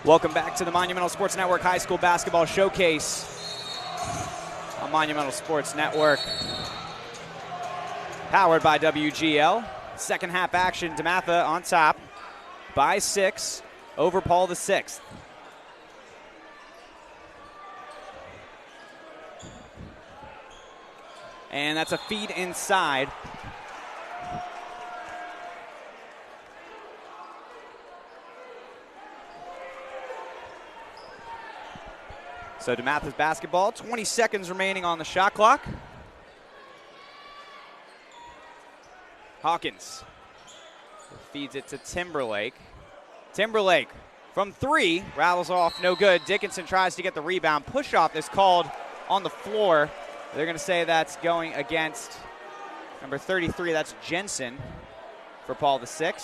Welcome back to the Monumental Sports Network High School Basketball Showcase on Monumental Sports Network. Powered by WGL. Second half action, DeMatha on top by 6 over Paul VI. And that's a feed inside. So DeMatha's basketball, 20 seconds remaining on the shot clock. Hawkins feeds it to Timberlake. Timberlake from 3, rattles off, no good. Dickinson tries to get the rebound. Push-off is called on the floor. They're going to say that's going against number 33, that's Jensen for Paul VI.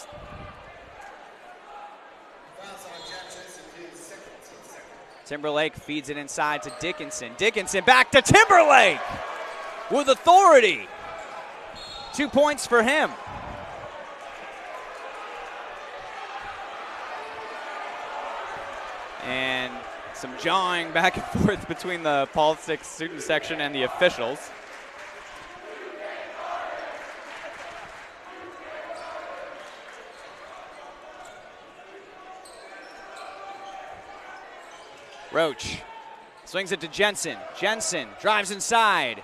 Timberlake feeds it inside to Dickinson. Dickinson back to Timberlake with authority. 2 points for him. And some jawing back and forth between the Paul VI student section and the officials. Roach swings it to Jensen. Jensen drives inside.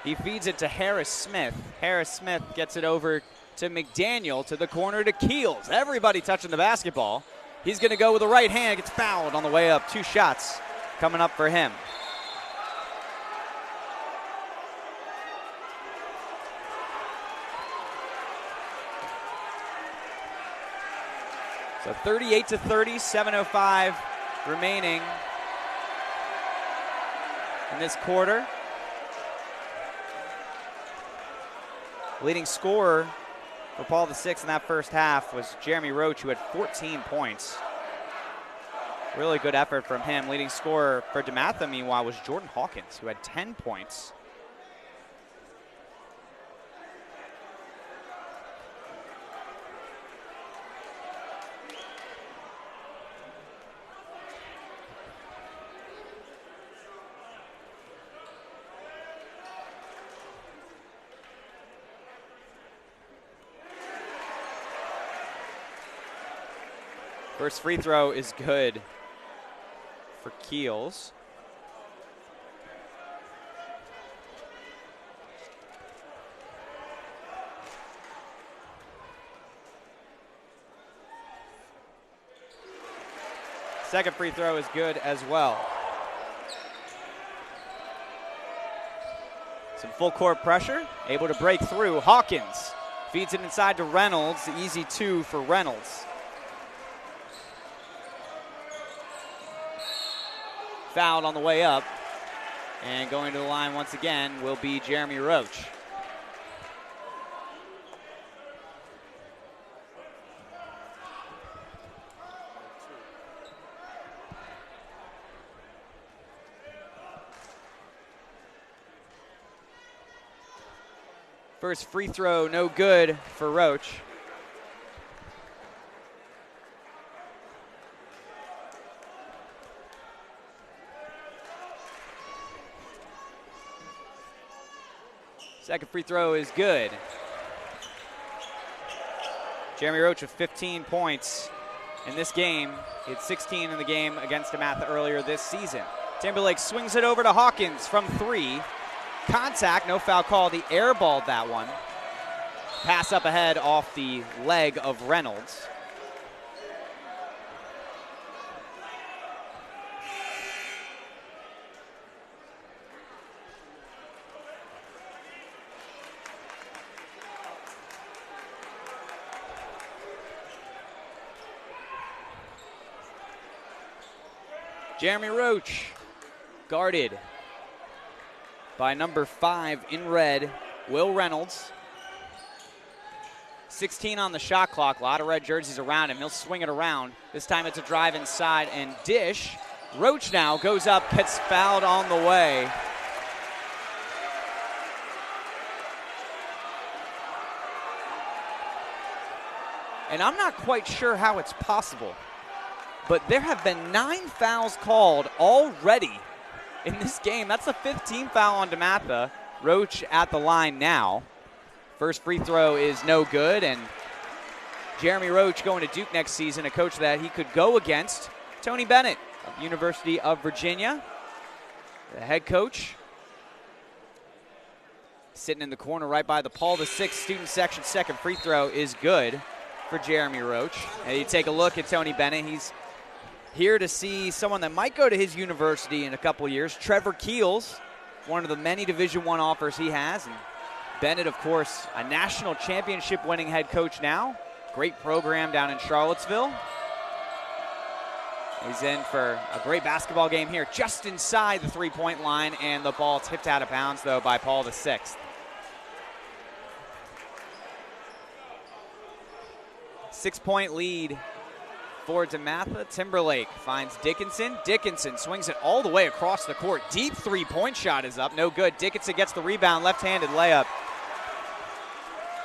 He feeds it to Harris Smith. Harris Smith gets it over to McDaniel, to the corner to Keels. Everybody touching the basketball. He's going to go with the right hand, gets fouled on the way up. 2 shots coming up for him. So 38-30, 7:05 remaining in this quarter. Leading scorer for Paul VI in that first half was Jeremy Roach, who had 14 points. Really good effort from him. Leading scorer for DeMatha, meanwhile, was Jordan Hawkins, who had 10 points. First free throw is good for Keels. Second free throw is good as well. Some full court pressure, able to break through. Hawkins feeds it inside to Reynolds, the easy 2 for Reynolds. Fouled on the way up, and going to the line once again will be Jeremy Roach. First free throw, no good for Roach. Second free throw is good. Jeremy Roach with 15 points in this game. He had 16 in the game against DeMatha earlier this season. Timberlake swings it over to Hawkins from 3. Contact, no foul call. He airballed that one. Pass up ahead off the leg of Reynolds. Jeremy Roach, guarded by number 5 in red, Will Reynolds. 16 on the shot clock, a lot of red jerseys around him. He'll swing it around. This time it's a drive inside and dish. Roach now goes up, gets fouled on the way. And I'm not quite sure how it's possible. but there have been 9 fouls called already in this game. That's the 15th foul on DeMatha. Roach at the line now. First free throw is no good, and Jeremy Roach going to Duke next season, a coach that he could go against. Tony Bennett of University of Virginia, the head coach. Sitting in the corner right by the Paul VI student section. Second free throw is good for Jeremy Roach. And you take a look at Tony Bennett. He's here to see someone that might go to his university in a couple years. Trevor Keels, one of the many Division I offers he has. And Bennett, of course, a national championship winning head coach now. Great program down in Charlottesville. He's in for a great basketball game here, just inside the three-point line, and the ball tipped out of bounds, though, by Paul VI. Six-point lead for DeMatha. Timberlake finds Dickinson. Dickinson swings it all the way across the court. Deep three-point shot is up, no good. Dickinson gets the rebound, left-handed layup.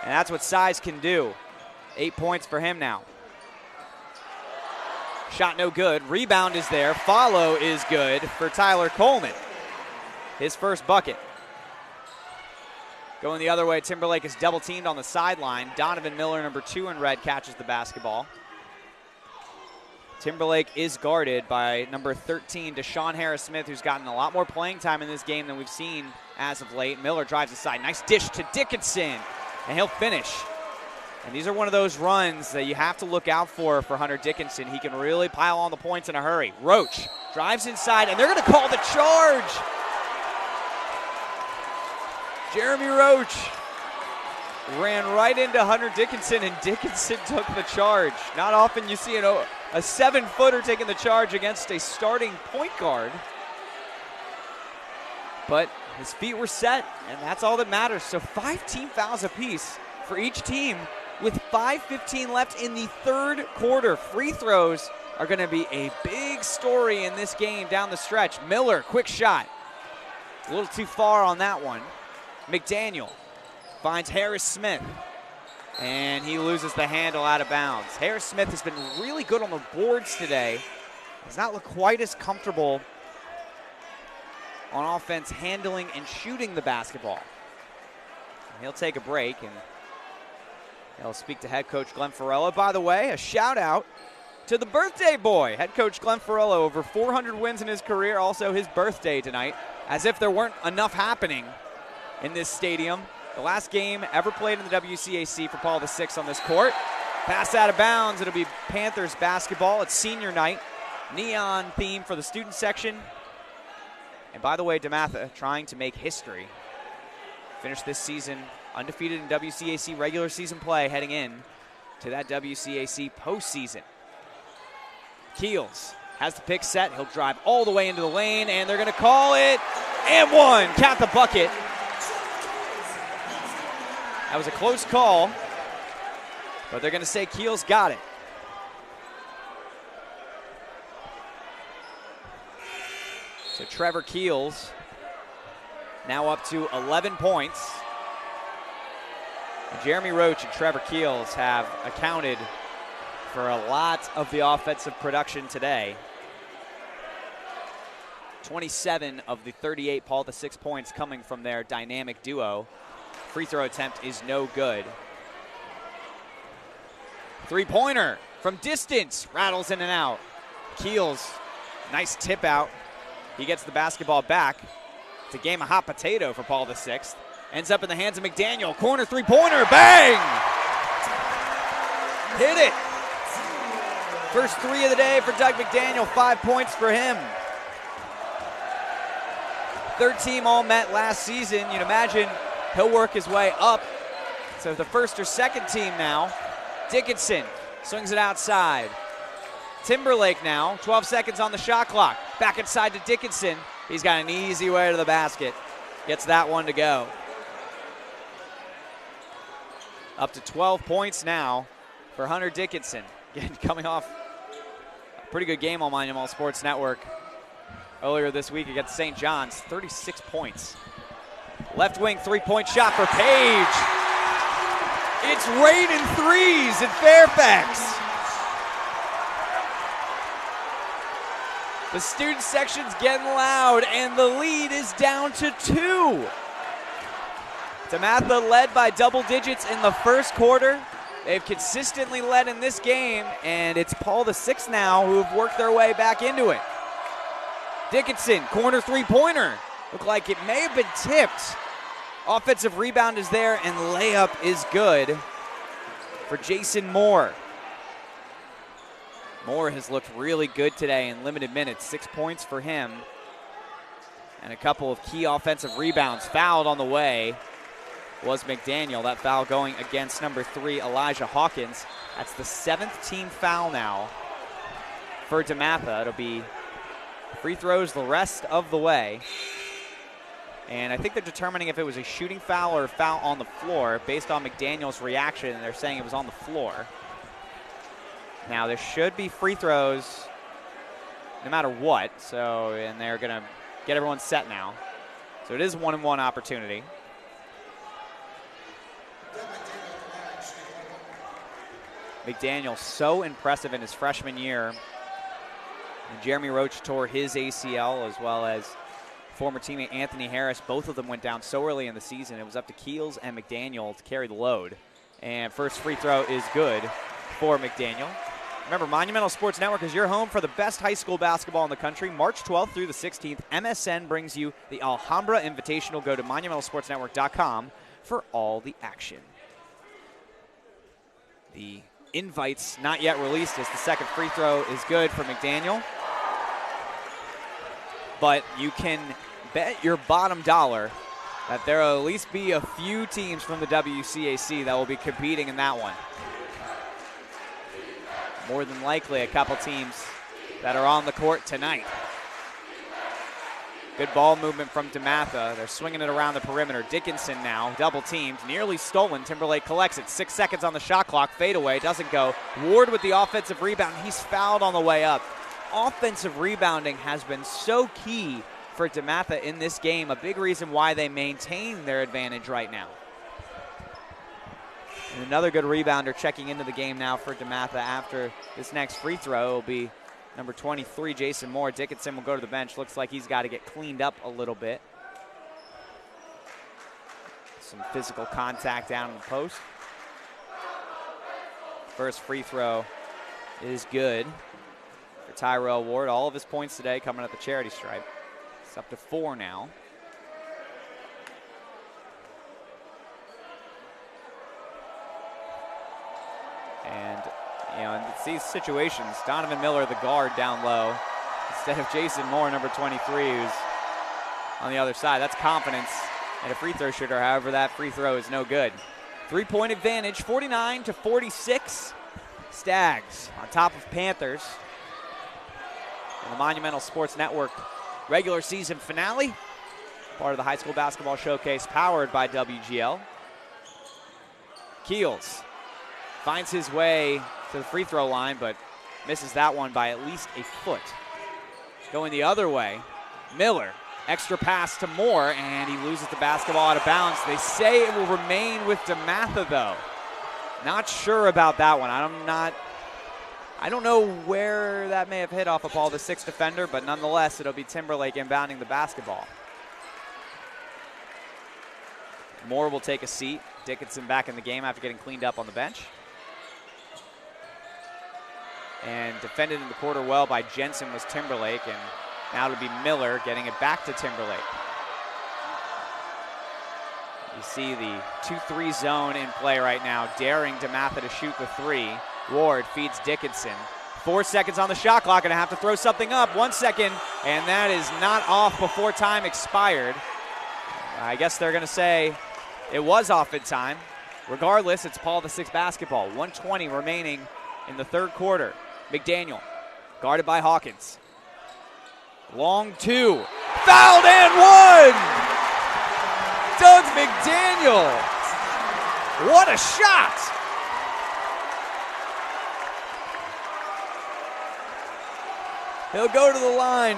And that's what size can do. 8 points for him now. Shot no good. Rebound is there. Follow is good for Tyler Coleman. His first bucket. Going the other way, Timberlake is double teamed on the sideline. Donovan Miller, number 2 in red, catches the basketball. Timberlake is guarded by number 13, Deshaun Harris-Smith, who's gotten a lot more playing time in this game than we've seen as of late. Miller drives aside. Nice dish to Dickinson, and he'll finish. And these are one of those runs that you have to look out for Hunter Dickinson. He can really pile on the points in a hurry. Roach drives inside, and they're going to call the charge. Jeremy Roach ran right into Hunter Dickinson, and Dickinson took the charge. Not often you see a 7-footer taking the charge against a starting point guard. But his feet were set, and that's all that matters. So 5 team fouls apiece for each team with 5:15 left in the third quarter. Free throws are going to be a big story in this game down the stretch. Miller, quick shot. A little too far on that one. McDaniel finds Harris-Smith, and he loses the handle out of bounds. Harris-Smith has been really good on the boards today. Does not look quite as comfortable on offense handling and shooting the basketball. He'll take a break, and he'll speak to head coach Glenn Farella. By the way, a shout out to the birthday boy, head coach Glenn Farella. Over 400 wins in his career, also his birthday tonight, as if there weren't enough happening in this stadium. The last game ever played in the WCAC for Paul VI on this court. Pass out of bounds. It'll be Panthers basketball. It's senior night. Neon theme for the student section. And by the way, DeMatha trying to make history. Finished this season undefeated in WCAC regular season play, heading in to that WCAC postseason. Keels has the pick set. He'll drive all the way into the lane, and they're going to call it. And one. Count the bucket. That was a close call, but they're going to say Keels got it. So Trevor Keels now up to 11 points. And Jeremy Roach and Trevor Keels have accounted for a lot of the offensive production today. 27 of the 38 Paul VI points coming from their dynamic duo. Free throw attempt is no good. Three-pointer from distance, rattles in and out. Keels, nice tip out. He gets the basketball back. It's a game of hot potato for Paul VI. Ends up in the hands of McDaniel. Corner three-pointer, bang! Hit it. First 3 of the day for Doug McDaniel, 5 points for him. Third team All-Met last season. You'd imagine he'll work his way up. So the first or second team now. Dickinson swings it outside. Timberlake now, 12 seconds on the shot clock. Back inside to Dickinson. He's got an easy way to the basket. Gets that one to go. Up to 12 points now for Hunter Dickinson. Again, coming off a pretty good game on Monumental Sports Network earlier this week against St. John's. 36 points. Left wing three-point shot for Page. It's raining threes in Fairfax. The student section's getting loud, and the lead is down to 2. DeMatha led by double digits in the first quarter. They've consistently led in this game, and it's Paul VI now who have worked their way back into it. Dickinson, corner three-pointer. Looked like it may have been tipped. Offensive rebound is there, and layup is good for Jason Moore. Moore has looked really good today in limited minutes. 6 points for him. And a couple of key offensive rebounds. Fouled on the way was McDaniel. That foul going against number 3, Elijah Hawkins. That's the 7th team foul now for DeMatha. It'll be free throws the rest of the way. And I think they're determining if it was a shooting foul or a foul on the floor based on McDaniel's reaction. They're saying it was on the floor. Now, there should be free throws no matter what. And they're going to get everyone set now. So it is 1-and-1 opportunity. McDaniel, so impressive in his freshman year. And Jeremy Roach tore his ACL, as well as former teammate Anthony Harris. Both of them went down so early in the season. It was up to Keels and McDaniel to carry the load. And first free throw is good for McDaniel. Remember, Monumental Sports Network is your home for the best high school basketball in the country. March 12th through the 16th, MSN brings you the Alhambra Invitational. Go to monumentalsportsnetwork.com for all the action. The invites not yet released as the second free throw is good for McDaniel. But you can bet your bottom dollar that there will at least be a few teams from the WCAC that will be competing in that one. More than likely a couple teams that are on the court tonight. Good ball movement from DeMatha. They're swinging it around the perimeter. Dickinson now, double teamed, nearly stolen. Timberlake collects it. 6 seconds on the shot clock. Fadeaway, doesn't go. Ward with the offensive rebound. He's fouled on the way up. Offensive rebounding has been so key for DeMatha in this game. A big reason why they maintain their advantage right now. And another good rebounder checking into the game now for DeMatha after this next free throw will be number 23, Jason Moore. Dickinson will go to the bench. Looks like he's got to get cleaned up a little bit. Some physical contact down in the post. First free throw is good for Tyrell Ward. All of his points today coming at the charity stripe. It's up to 4 now. And, you know, in these situations, Donovan Miller, the guard, down low, instead of Jason Moore, number 23, who's on the other side. That's confidence and a free throw shooter. However, that free throw is no good. 3-point advantage, 49-46. Stags on top of Panthers in the Monumental Sports Network regular season finale. Part of the high school basketball showcase powered by WGL. Keels finds his way to the free throw line, but misses that one by at least a foot. Going the other way, Miller, extra pass to Moore, and he loses the basketball out of bounds. They say it will remain with DeMatha, though. Not sure about that one. I don't know where that may have hit off of Paul, the 6th defender, but nonetheless, it'll be Timberlake inbounding the basketball. Moore will take a seat. Dickinson back in the game after getting cleaned up on the bench. And defended in the quarter well by Jensen was Timberlake, and now it'll be Miller getting it back to Timberlake. You see the 2-3 zone in play right now, daring DeMatha to shoot the 3. Ward feeds Dickinson. 4 seconds on the shot clock, gonna have to throw something up. 1 second, and that is not off before time expired. I guess they're gonna say it was off in time. Regardless, it's Paul VI basketball. 1:20 remaining in the third quarter. McDaniel, guarded by Hawkins. Long 2, fouled and 1! Doug McDaniel, what a shot! He'll go to the line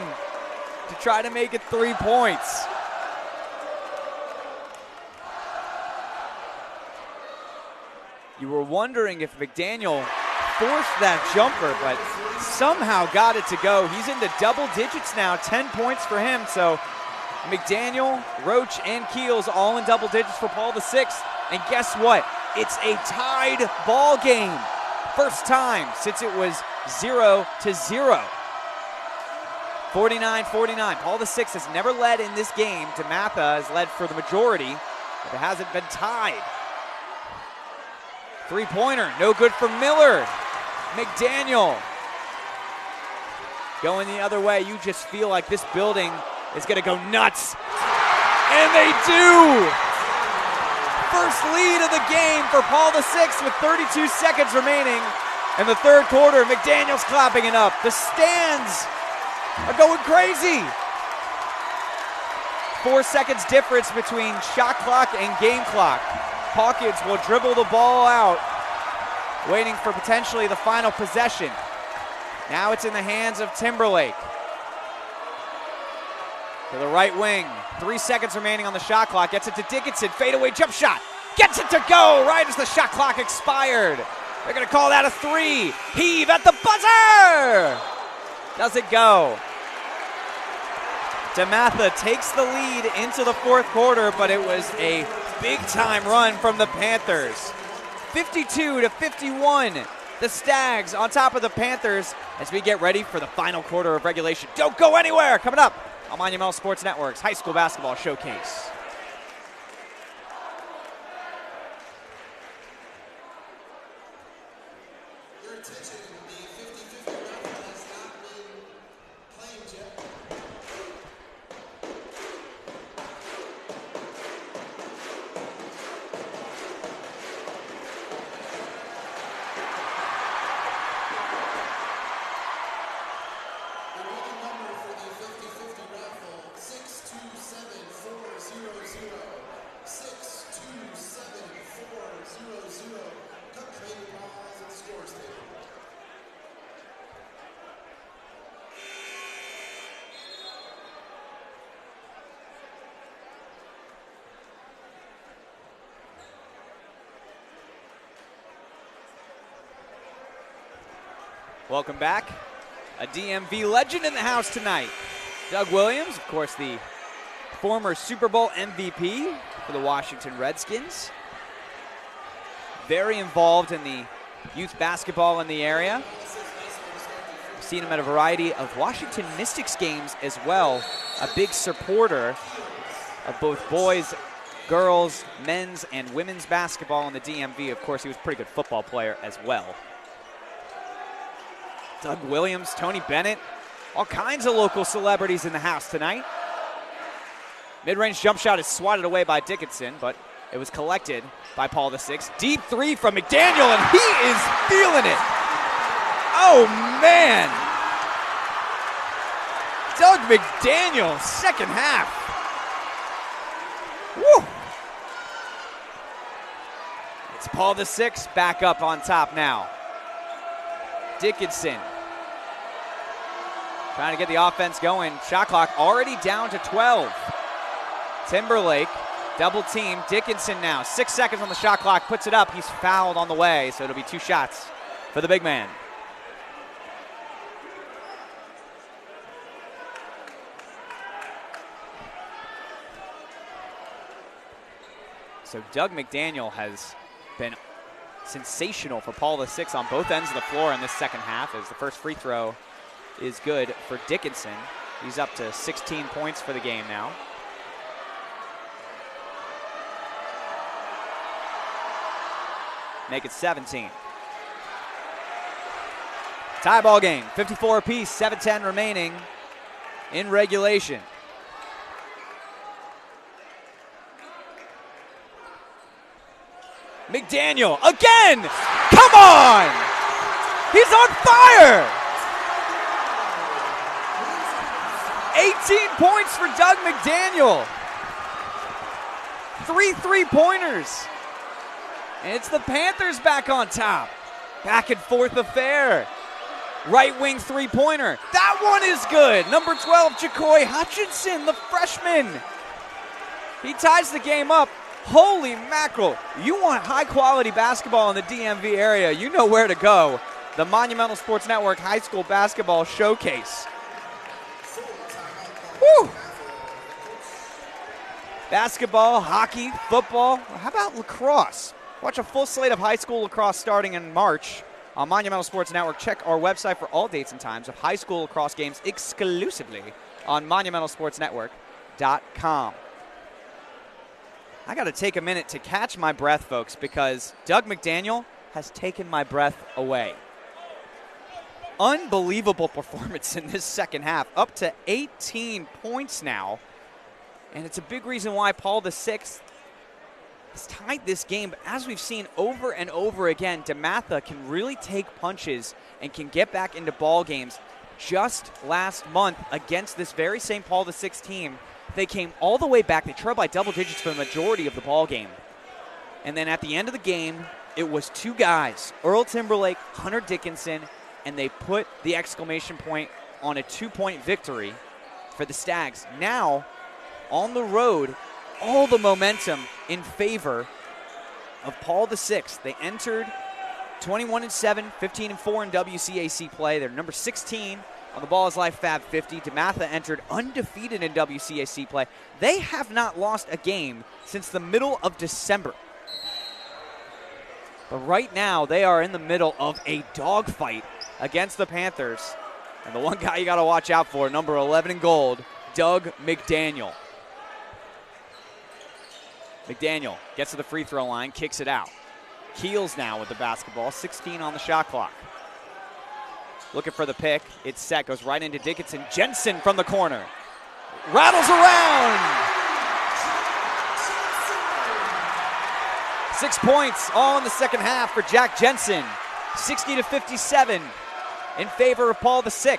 to try to make it 3 points. You were wondering if McDaniel forced that jumper, but somehow got it to go. He's into double digits now, 10 points for him. So McDaniel, Roach, and Keels all in double digits for Paul VI. And guess what? It's a tied ball game. First time since it was 0-0. 49-49. Paul VI has never led in this game. DeMatha has led for the majority, but it hasn't been tied. Three-pointer, no good for Miller. McDaniel going the other way. You just feel like this building is going to go nuts. And they do! First lead of the game for Paul VI with 32 seconds remaining in the third quarter. McDaniel's clapping it up. The stands are going crazy. 4 seconds difference between shot clock and game clock. Hawkins will dribble the ball out, waiting for potentially the final possession. Now it's in the hands of Timberlake. To the right wing. 3 seconds remaining on the shot clock. Gets it to Dickinson. Fadeaway jump shot. Gets it to go right as the shot clock expired. They're going to call that a three. Heave at the buzzer. Doesn't go. DeMatha takes the lead into the fourth quarter, but it was a big-time run from the Panthers. 52-51. The Stags on top of the Panthers as we get ready for the final quarter of regulation. Don't go anywhere. Coming up on Monumental Sports Network's High School Basketball Showcase. Welcome back. A DMV legend in the house tonight. Doug Williams, of course, the former Super Bowl MVP for the Washington Redskins. Very involved in the youth basketball in the area. We've seen him at a variety of Washington Mystics games as well. A big supporter of both boys, girls, men's, and women's basketball in the DMV. Of course, he was a pretty good football player as well. Doug Williams, Tony Bennett, all kinds of local celebrities in the house tonight. Mid-range jump shot is swatted away by Dickinson, but it was collected by Paul VI. Deep three from McDaniel, and he is feeling it. Oh, man. Doug McDaniel, second half. Woo. It's Paul VI back up on top now. Dickinson trying to get the offense going. Shot clock already down to 12. Timberlake, double team. Dickinson now, 6 seconds on the shot clock, puts it up. He's fouled on the way, so it'll be 2 shots for the big man. So Doug McDaniel has been sensational for Paul VI on both ends of the floor in this second half, as the first free throw is good for Dickinson. He's up to 16 points for the game now. Make it 17. Tie ball game, 54 apiece, 7:10 remaining in regulation. McDaniel again! Come on! He's on fire! 18 points for Doug McDaniel. 3 3-pointers. And it's the Panthers back on top. Back and forth affair. Right wing 3-pointer. That one is good. Number 12, Jacoy Hutchinson, the freshman. He ties the game up. Holy mackerel. You want high quality basketball in the DMV area, you know where to go. the Monumental Sports Network High School Basketball Showcase. Woo! Basketball, hockey, football. How about lacrosse? Watch a full slate of high school lacrosse starting in March on Monumental Sports Network. Check our website for all dates and times of high school lacrosse games exclusively on monumentalsportsnetwork.com. I got to take a minute to catch my breath, folks, because Doug McDaniel has taken my breath away. Unbelievable performance in this second half, up to 18 points now. And it's a big reason why Paul VI has tied this game. But as we've seen over and over again, DeMatha can really take punches and can get back into ball games. Just last month against this very same Paul VI team, they came all the way back. They trailed by double digits for the majority of the ball game. And then at the end of the game, it was two guys, Earl Timberlake, Hunter Dickinson, and they put the exclamation point on a 2-point victory for the Stags. Now, on the road, all the momentum in favor of Paul VI. They entered 21-7, 15-4 in WCAC play. They're number 16 on the Ball is Life Fab 50. DeMatha entered undefeated in WCAC play. They have not lost a game since the middle of December. But right now, they are in the middle of a dogfight against the Panthers. And the one guy you got to watch out for, number 11 in gold, Doug McDaniel. McDaniel gets to the free throw line, kicks it out. Keels now with the basketball, 16 on the shot clock. Looking for the pick. It's set, goes right into Dickinson. Jensen from the corner. Rattles around. 6 points all in the second half for Jack Jensen. 60-57 in favor of Paul VI.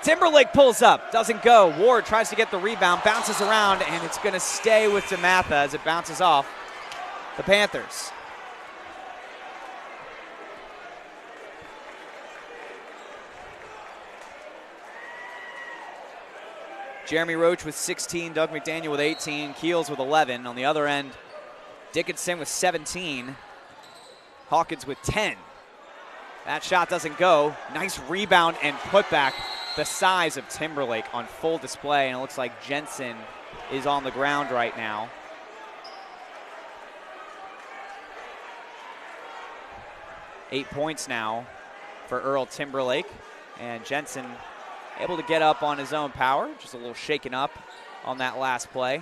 Timberlake pulls up, doesn't go. Ward tries to get the rebound, bounces around, and it's going to stay with DeMatha as it bounces off the Panthers. Jeremy Roach with 16, Doug McDaniel with 18, Keels with 11. On the other end, Dickinson with 17, Hawkins with 10. That shot doesn't go. Nice rebound and putback. The size of Timberlake on full display, and it looks like Jensen is on the ground right now. Eight points now for Earl Timberlake, and Jensen able to get up on his own power, just a little shaken up on that last play.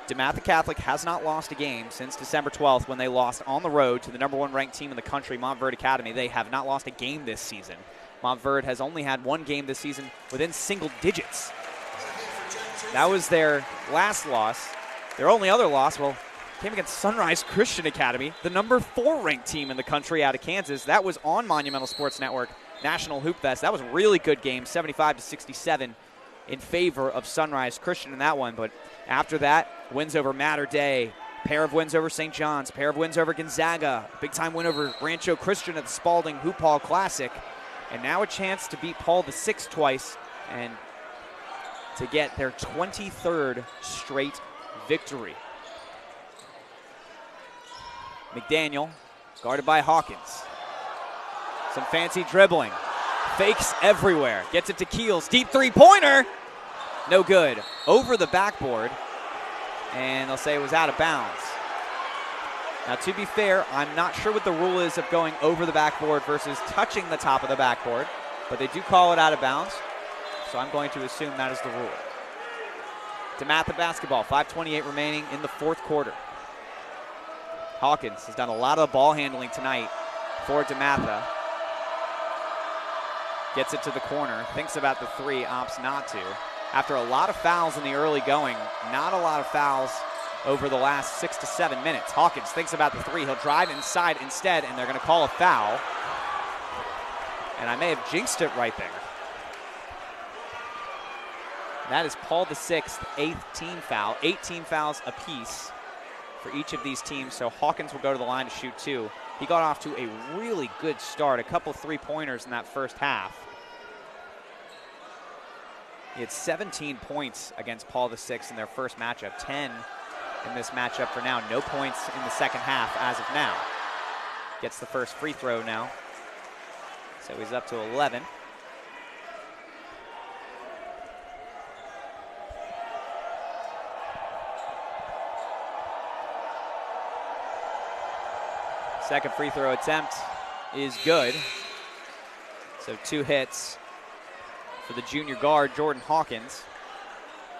DeMatha Catholic has not lost a game since December 12th when they lost on the road to the number 1 ranked team in the country, Montverde Academy. They have not lost a game this season. Montverde has only had one game this season within single digits. That was their last loss. Their only other loss, came against Sunrise Christian Academy, the number 4 ranked team in the country out of Kansas. That was on Monumental Sports Network National Hoop Fest. That was a really good game, 75-67 in favor of Sunrise Christian in that one. But after that, wins over Mater Dei, pair of wins over St. John's, pair of wins over Gonzaga, big-time win over Rancho Christian at the Spalding Hoop Hall Classic, and now a chance to beat Paul VI twice and to get their 23rd straight victory. McDaniel, guarded by Hawkins. Some fancy dribbling. Fakes everywhere. Gets it to Keels. Deep three-pointer. No good. Over the backboard. And they'll say it was out of bounds. Now, to be fair, I'm not sure what the rule is of going over the backboard versus touching the top of the backboard, but they do call it out of bounds, so I'm going to assume that is the rule. DeMatha basketball, 5:28 remaining in the fourth quarter. Hawkins has done a lot of ball handling tonight for DeMatha. Gets it to the corner, thinks about the three, opts not to. After a lot of fouls in the early going, not a lot of fouls over the last 6 to 7 minutes. Hawkins thinks about the three. He'll drive inside instead, and they're going to call a foul. And I may have jinxed it right there. That is Paul VI, 8th team foul. 18 fouls apiece for each of these teams, so Hawkins will go to the line to shoot two. He got off to a really good start, a couple three-pointers in that first half. He had 17 points against Paul VI in their first matchup, 10 in this matchup for now. No points in the second half as of now. gets the first free throw now. So he's up to 11. Second free throw attempt is good. So 2 hits for the junior guard, Jordan Hawkins.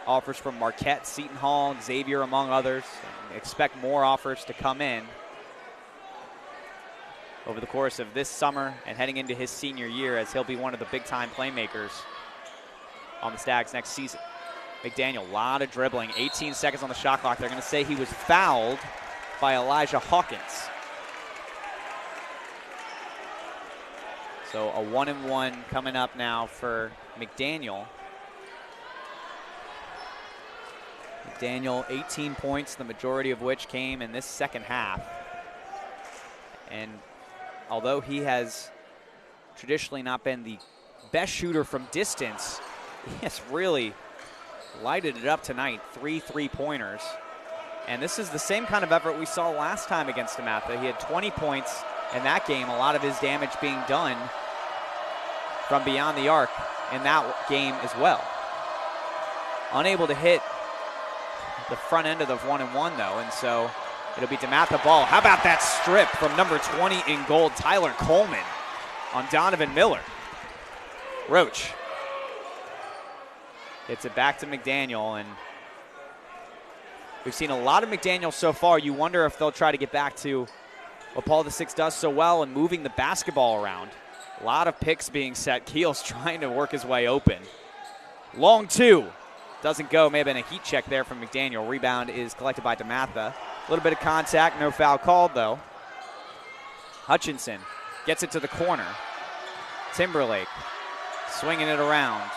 Offers from Marquette, Seton Hall, Xavier, among others. And expect more offers to come in over the course of this summer and heading into his senior year, as he'll be one of the big-time playmakers on the Stags next season. McDaniel, a lot of dribbling, 18 seconds on the shot clock. They're going to say he was fouled by Elijah Hawkins. So a 1-and-1 coming up now for McDaniel. McDaniel, 18 points, the majority of which came in this second half. And although he has traditionally not been the best shooter from distance, he has really lighted it up tonight. 3 3-pointers. And this is the same kind of effort we saw last time against DeMatha. He had 20 points in that game, a lot of his damage being done from beyond the arc in that game as well. Unable to hit the front end of the 1-and-1 though, and so it'll be DeMatha ball. How about that strip from number 20 in gold, Tyler Coleman, on Donovan Miller. Roach gets it back to McDaniel, and we've seen a lot of McDaniel so far. You wonder if they'll try to get back to what Paul VI does so well in moving the basketball around. A lot of picks being set. Keel's trying to work his way open. Long 2. Doesn't go. May have been a heat check there from McDaniel. Rebound is collected by DeMatha. A little bit of contact. No foul called, though. Hutchinson gets it to the corner. Timberlake swinging it around.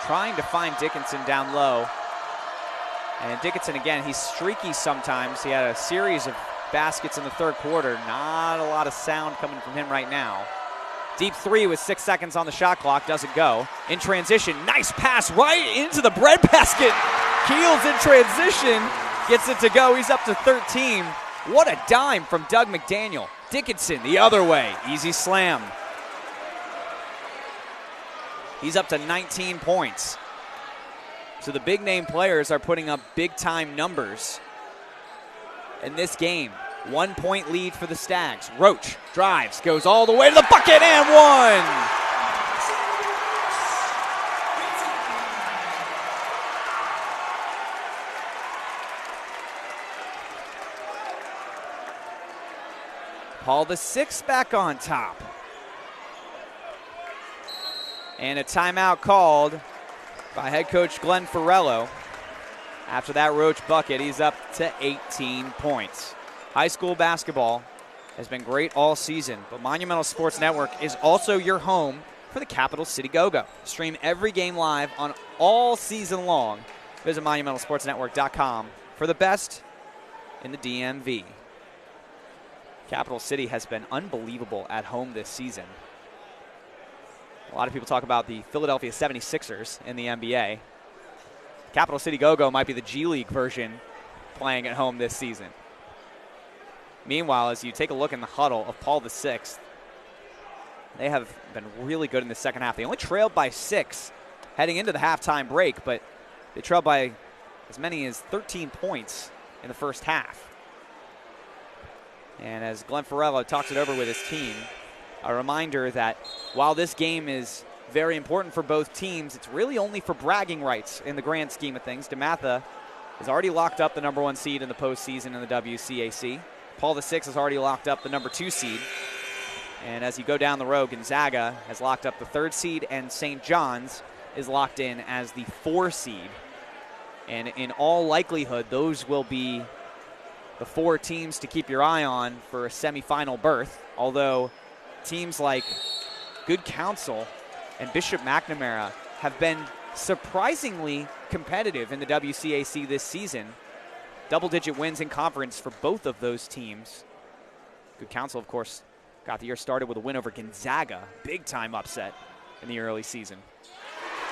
Trying to find Dickinson down low. And Dickinson, again, he's streaky sometimes. He had a series of baskets in the third quarter. Not a lot of sound coming from him right now. Deep 3 with 6 seconds on the shot clock. Doesn't go. In transition, nice pass right into the breadbasket. Keels in transition. Gets it to go. He's up to 13. What a dime from Doug McDaniel. Dickinson the other way. Easy slam. He's up to 19 points. So the big-name players are putting up big-time numbers in this game. 1-point lead for the Stags. Roach drives, goes all the way to the bucket, and one! Paul VI back on top. And a timeout called by head coach Glenn Ferrello. After that Roach bucket, he's up to 18 points. High school basketball has been great all season, but Monumental Sports Network is also your home for the Capital City Go-Go. Stream every game live on all season long. Visit monumentalsportsnetwork.com for the best in the DMV. Capital City has been unbelievable at home this season. A lot of people talk about the Philadelphia 76ers in the NBA. Capital City Go-Go might be the G League version playing at home this season. Meanwhile, as you take a look in the huddle of Paul VI, they have been really good in the second half. They only trailed by 6 heading into the halftime break, but they trailed by as many as 13 points in the first half. And as Glenn Ferrello talks it over with his team, a reminder that while this game is very important for both teams, it's really only for bragging rights in the grand scheme of things. DeMatha has already locked up the number 1 seed in the postseason in the WCAC. Paul VI has already locked up the number 2 seed. And as you go down the road, Gonzaga has locked up the 3rd seed, and St. John's is locked in as the 4 seed. And in all likelihood, those will be the 4 teams to keep your eye on for a semifinal berth, although teams like Good Counsel and Bishop McNamara have been surprisingly competitive in the WCAC this season. Double-digit wins in conference for both of those teams. Good Counsel, of course, got the year started with a win over Gonzaga. Big-time upset in the early season.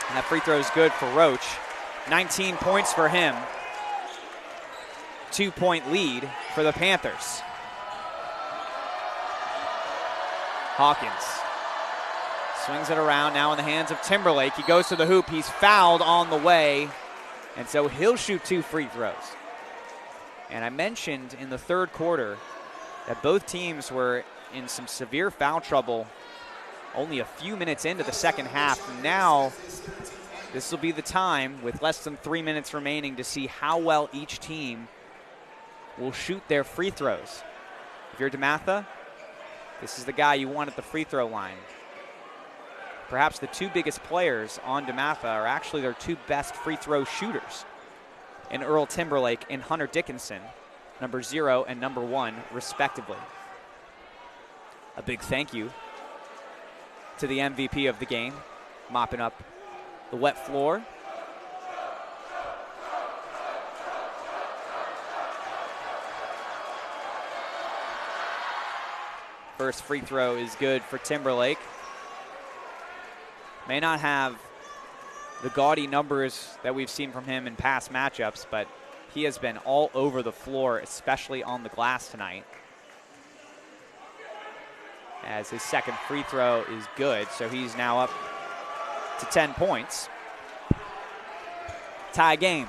And that free throw is good for Roach. 19 points for him. 2-point lead for the Panthers. Hawkins swings it around, now in the hands of Timberlake. He goes to the hoop. He's fouled on the way, and so he'll shoot 2 free throws. And I mentioned in the third quarter that both teams were in some severe foul trouble only a few minutes into the second half. Now, this will be the time, with less than 3 minutes remaining, to see how well each team will shoot their free throws. If you're DeMatha, this is the guy you want at the free throw line. Perhaps the 2 biggest players on DeMatha are actually their 2 best free throw shooters, in Earl Timberlake and Hunter Dickinson, number 0 and number 1, respectively. A big thank you to the MVP of the game, mopping up the wet floor. First free throw is good for Timberlake. May not have the gaudy numbers that we've seen from him in past matchups, but he has been all over the floor, especially on the glass tonight. As his second free throw is good, so he's now up to 10 points. Tie game.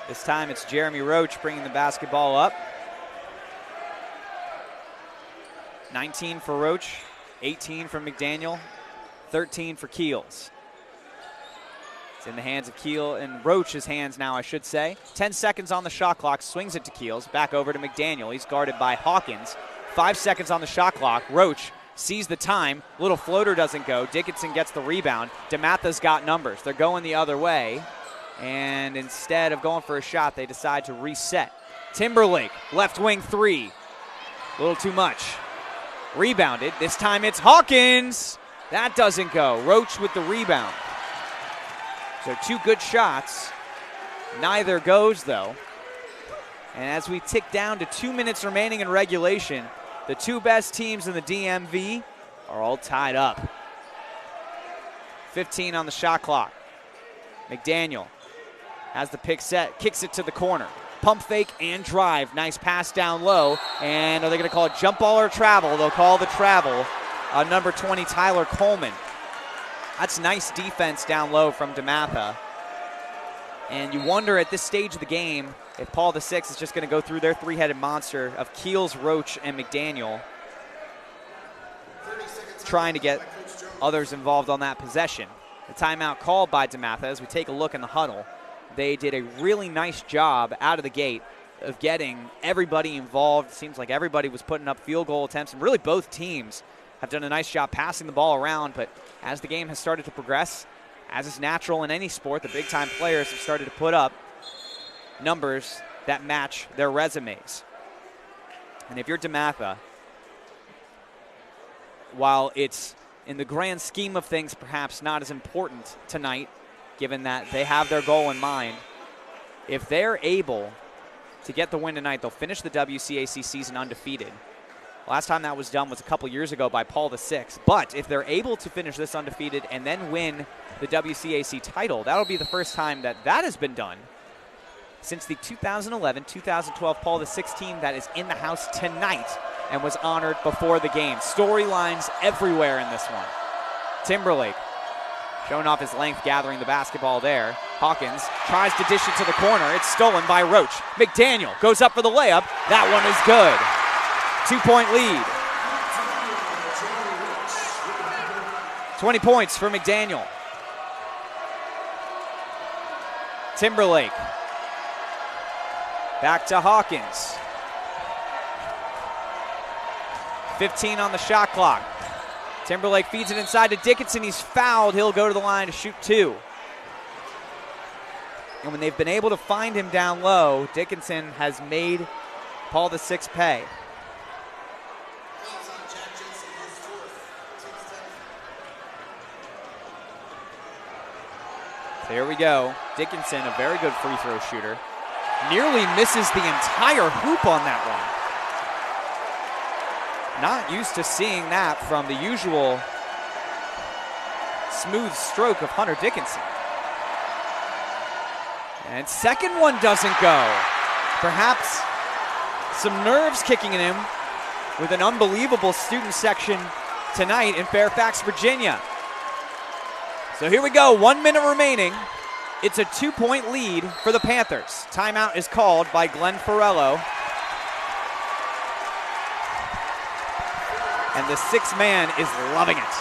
This time it's Jeremy Roach bringing the basketball up. 19 for Roach, 18 for McDaniel, 13 for Keels. It's in the hands of Keel, in Roach's hands now, I should say. 10 seconds on the shot clock, swings it to Keels, back over to McDaniel. He's guarded by Hawkins. 5 seconds on the shot clock. Roach sees the time. Little floater doesn't go. Dickinson gets the rebound. DeMatha's got numbers. They're going the other way. And instead of going for a shot, they decide to reset. Timberlake, left wing 3. A little too much. Rebounded. This time it's Hawkins. That doesn't go. Roach with the rebound. So 2 good shots. Neither goes, though. And as we tick down to 2 minutes remaining in regulation, the 2 best teams in the DMV are all tied up. 15 on the shot clock. McDaniel has the pick set, kicks it to the corner. Pump fake and drive. Nice pass down low. And are they going to call it jump ball or travel? They'll call the travel. Number 20, Tyler Coleman. That's nice defense down low from DeMatha. And you wonder at this stage of the game if Paul VI is just going to go through their 3-headed monster of Keels, Roach, and McDaniel, trying to get others involved on that possession. The timeout called by DeMatha. As we take a look in the huddle, they did a really nice job out of the gate of getting everybody involved. It seems like everybody was putting up field goal attempts, and really both teams have done a nice job passing the ball around. But as the game has started to progress, as is natural in any sport, the big-time players have started to put up numbers that match their resumes. And if you're DeMatha, while it's in the grand scheme of things perhaps not as important tonight, given that they have their goal in mind, if they're able to get the win tonight, they'll finish the WCAC season undefeated. Last time that was done was a couple years ago by Paul VI. But if they're able to finish this undefeated and then win the WCAC title, that'll be the first time that that has been done since the 2011-2012 Paul VI team that is in the house tonight and was honored before the game. Storylines everywhere in this one. Timberlake showing off his length, gathering the basketball there. Hawkins tries to dish it to the corner. It's stolen by Roach. McDaniel goes up for the layup. That one is good. 2-point lead. 20 points for McDaniel. Timberlake. Back to Hawkins. 15 on the shot clock. Timberlake feeds it inside to Dickinson. He's fouled. He'll go to the line to shoot 2. And when they've been able to find him down low, Dickinson has made Paul VI pay. So here we go. Dickinson, a very good free throw shooter, nearly misses the entire hoop on that one. Not used to seeing that from the usual smooth stroke of Hunter Dickinson. And second one doesn't go. Perhaps some nerves kicking in him with an unbelievable student section tonight in Fairfax, Virginia. So here we go, 1 minute remaining. It's a 2-point lead for the Panthers. Timeout is called by Glenn Farello. And the sixth man is loving it.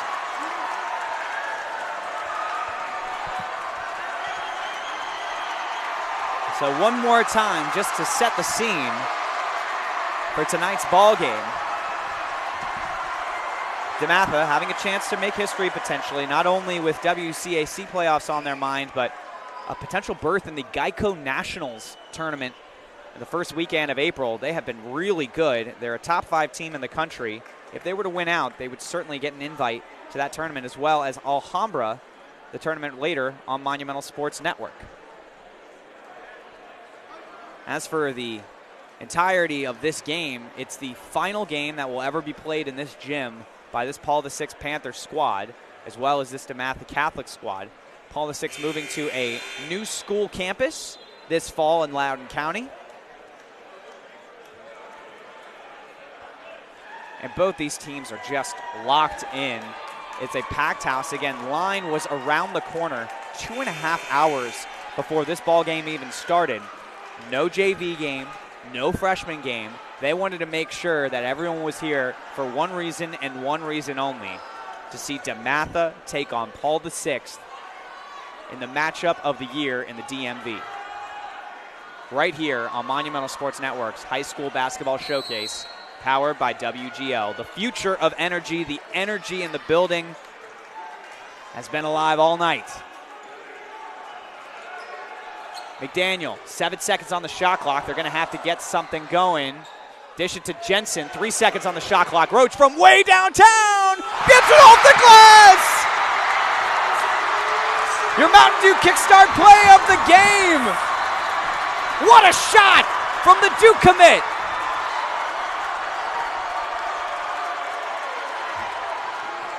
So one more time just to set the scene for tonight's ball game. DeMatha having a chance to make history potentially, not only with WCAC playoffs on their mind, but a potential berth in the Geico Nationals tournament in the first weekend of April. They have been really good. They're a top 5 team in the country. If they were to win out, they would certainly get an invite to that tournament, as well as Alhambra, the tournament later on Monumental Sports Network. As for the entirety of this game, it's the final game that will ever be played in this gym by this Paul VI Panther squad, as well as this DeMatha Catholic squad. Paul VI moving to a new school campus this fall in Loudoun County. And both these teams are just locked in. It's a packed house. Again, line was around the corner 2.5 hours before this ball game even started. No JV game, no freshman game. They wanted to make sure that everyone was here for one reason and one reason only, to see DeMatha take on Paul VI in the matchup of the year in the DMV. Right here on Monumental Sports Network's High School Basketball Showcase, powered by WGL. The future of energy, the energy in the building has been alive all night. McDaniel, 7 seconds on the shot clock. They're going to have to get something going. Dish it to Jensen, 3 seconds on the shot clock. Roach from way downtown gets it off the glass! Your Mountain Dew Kickstart play of the game! What a shot from the Duke commit!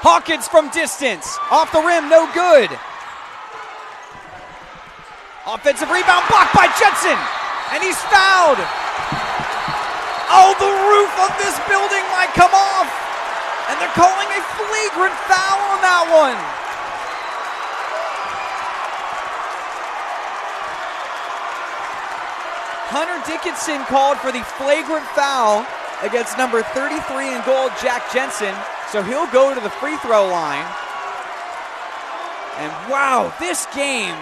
Hawkins from distance, off the rim, no good. Offensive rebound blocked by Jensen, and he's fouled. Oh, the roof of this building might come off, and they're calling a flagrant foul on that one. Hunter Dickinson called for the flagrant foul against number 33 in goal, Jack Jensen, so he'll go to the free throw line. And wow, this game,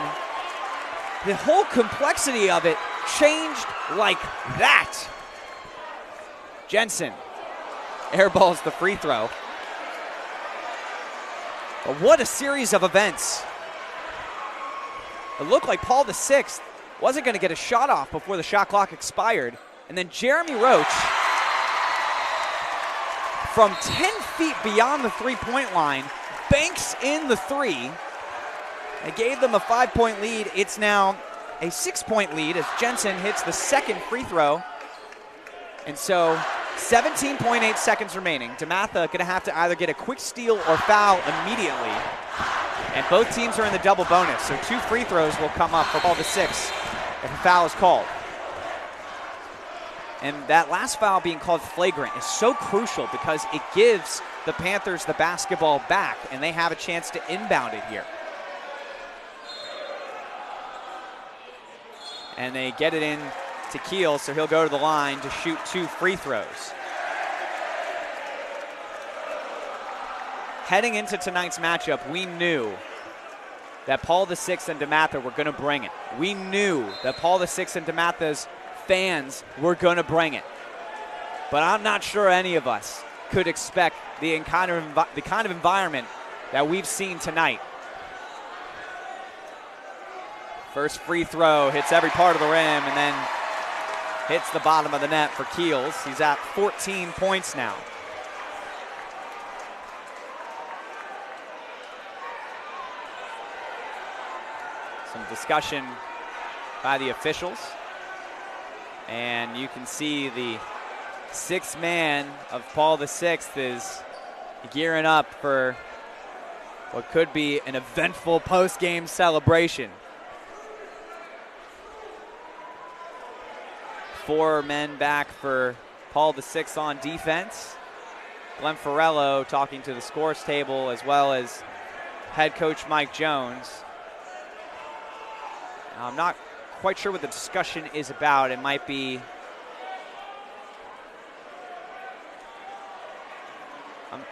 the whole complexity of it changed like that. Jensen airballs the free throw. But what a series of events. It looked like Paul VI wasn't going to get a shot off before the shot clock expired. And then Jeremy Roach, from 10 feet beyond the three-point line, banks in the three. It gave them a 5-point lead. It's now a 6-point lead as Jensen hits the second free throw. And so 17.8 seconds remaining. DeMatha going to have to either get a quick steal or foul immediately. And both teams are in the double bonus, so 2 free throws will come up for Paul VI if a foul is called. And that last foul being called flagrant is so crucial because it gives the Panthers the basketball back, and they have a chance to inbound it here. And they get it in to Keel, so he'll go to the line to shoot 2 free throws. Heading into tonight's matchup, we knew that Paul VI and DeMatha were going to bring it. We knew that Paul VI and DeMatha's fans were going to bring it. But I'm not sure any of us could expect the kind of environment that we've seen tonight. First free throw hits every part of the rim and then hits the bottom of the net for Keels. He's at 14 points now. Some discussion by the officials. And you can see the 6th man of Paul VI is gearing up for what could be an eventful post-game celebration. 4 men back for Paul VI on defense. Glenn Farello talking to the scores table, as well as head coach Mike Jones. I'm not quite sure what the discussion is about. It might be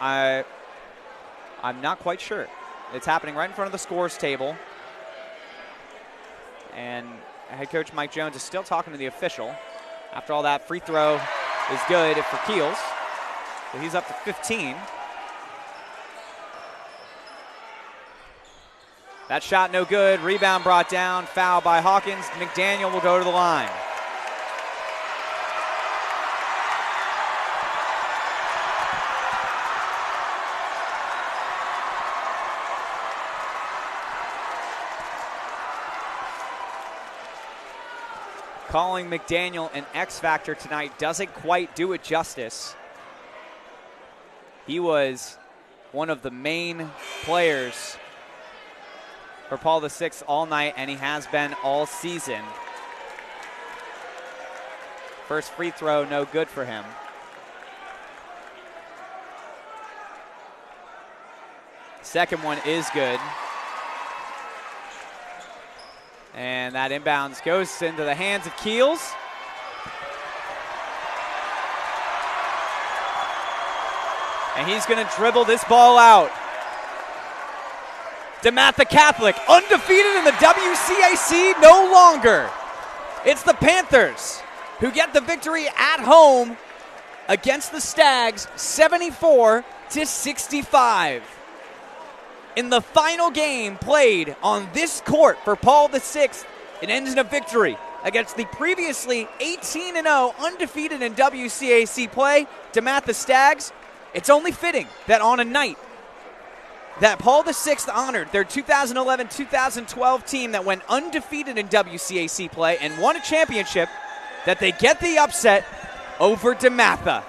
I'm not quite sure. It's happening right in front of the scores table. And head coach Mike Jones is still talking to the official. After all that, free throw is good for Keels. So he's up to 15. That shot no good. Rebound brought down. Foul by Hawkins. McDaniel will go to the line. Calling McDaniel an X factor tonight doesn't quite do it justice. He was one of the main players for Paul VI all night, and he has been all season. First free throw, no good for him. Second one is good. And that inbounds goes into the hands of Keels. And he's going to dribble this ball out. DeMatha Catholic, undefeated in the WCAC no longer. It's the Panthers who get the victory at home against the Stags, 74-65. In the final game played on this court for Paul VI, it ends in a victory against the previously 18-0 undefeated in WCAC play, DeMatha Stags. It's only fitting that on a night that Paul VI honored their 2011-2012 team that went undefeated in WCAC play and won a championship, that they get the upset over DeMatha.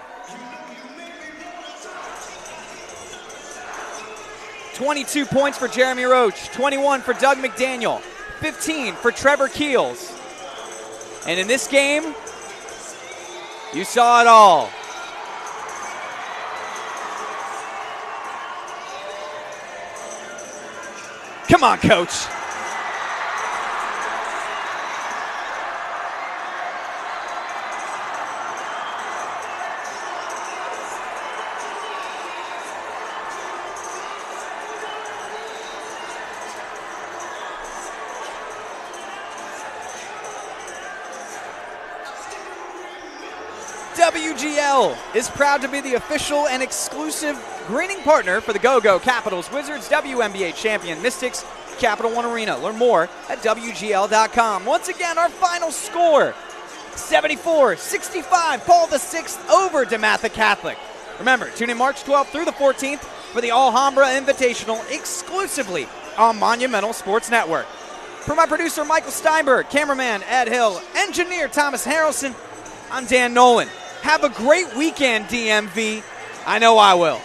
22 points for Jeremy Roach, 21 for Doug McDaniel, 15 for Trevor Keels. And in this game, you saw it all. Come on, coach. WGL is proud to be the official and exclusive greening partner for the Go-Go Capitals Wizards WNBA champion Mystics Capital One Arena. Learn more at WGL.com. Once again, our final score, 74-65, Paul VI over DeMatha Catholic. Remember, tune in March 12th through the 14th for the Alhambra Invitational exclusively on Monumental Sports Network. For my producer, Michael Steinberg, cameraman, Ed Hill, engineer, Thomas Harrelson, I'm Dan Nolan. Have a great weekend, DMV. I know I will.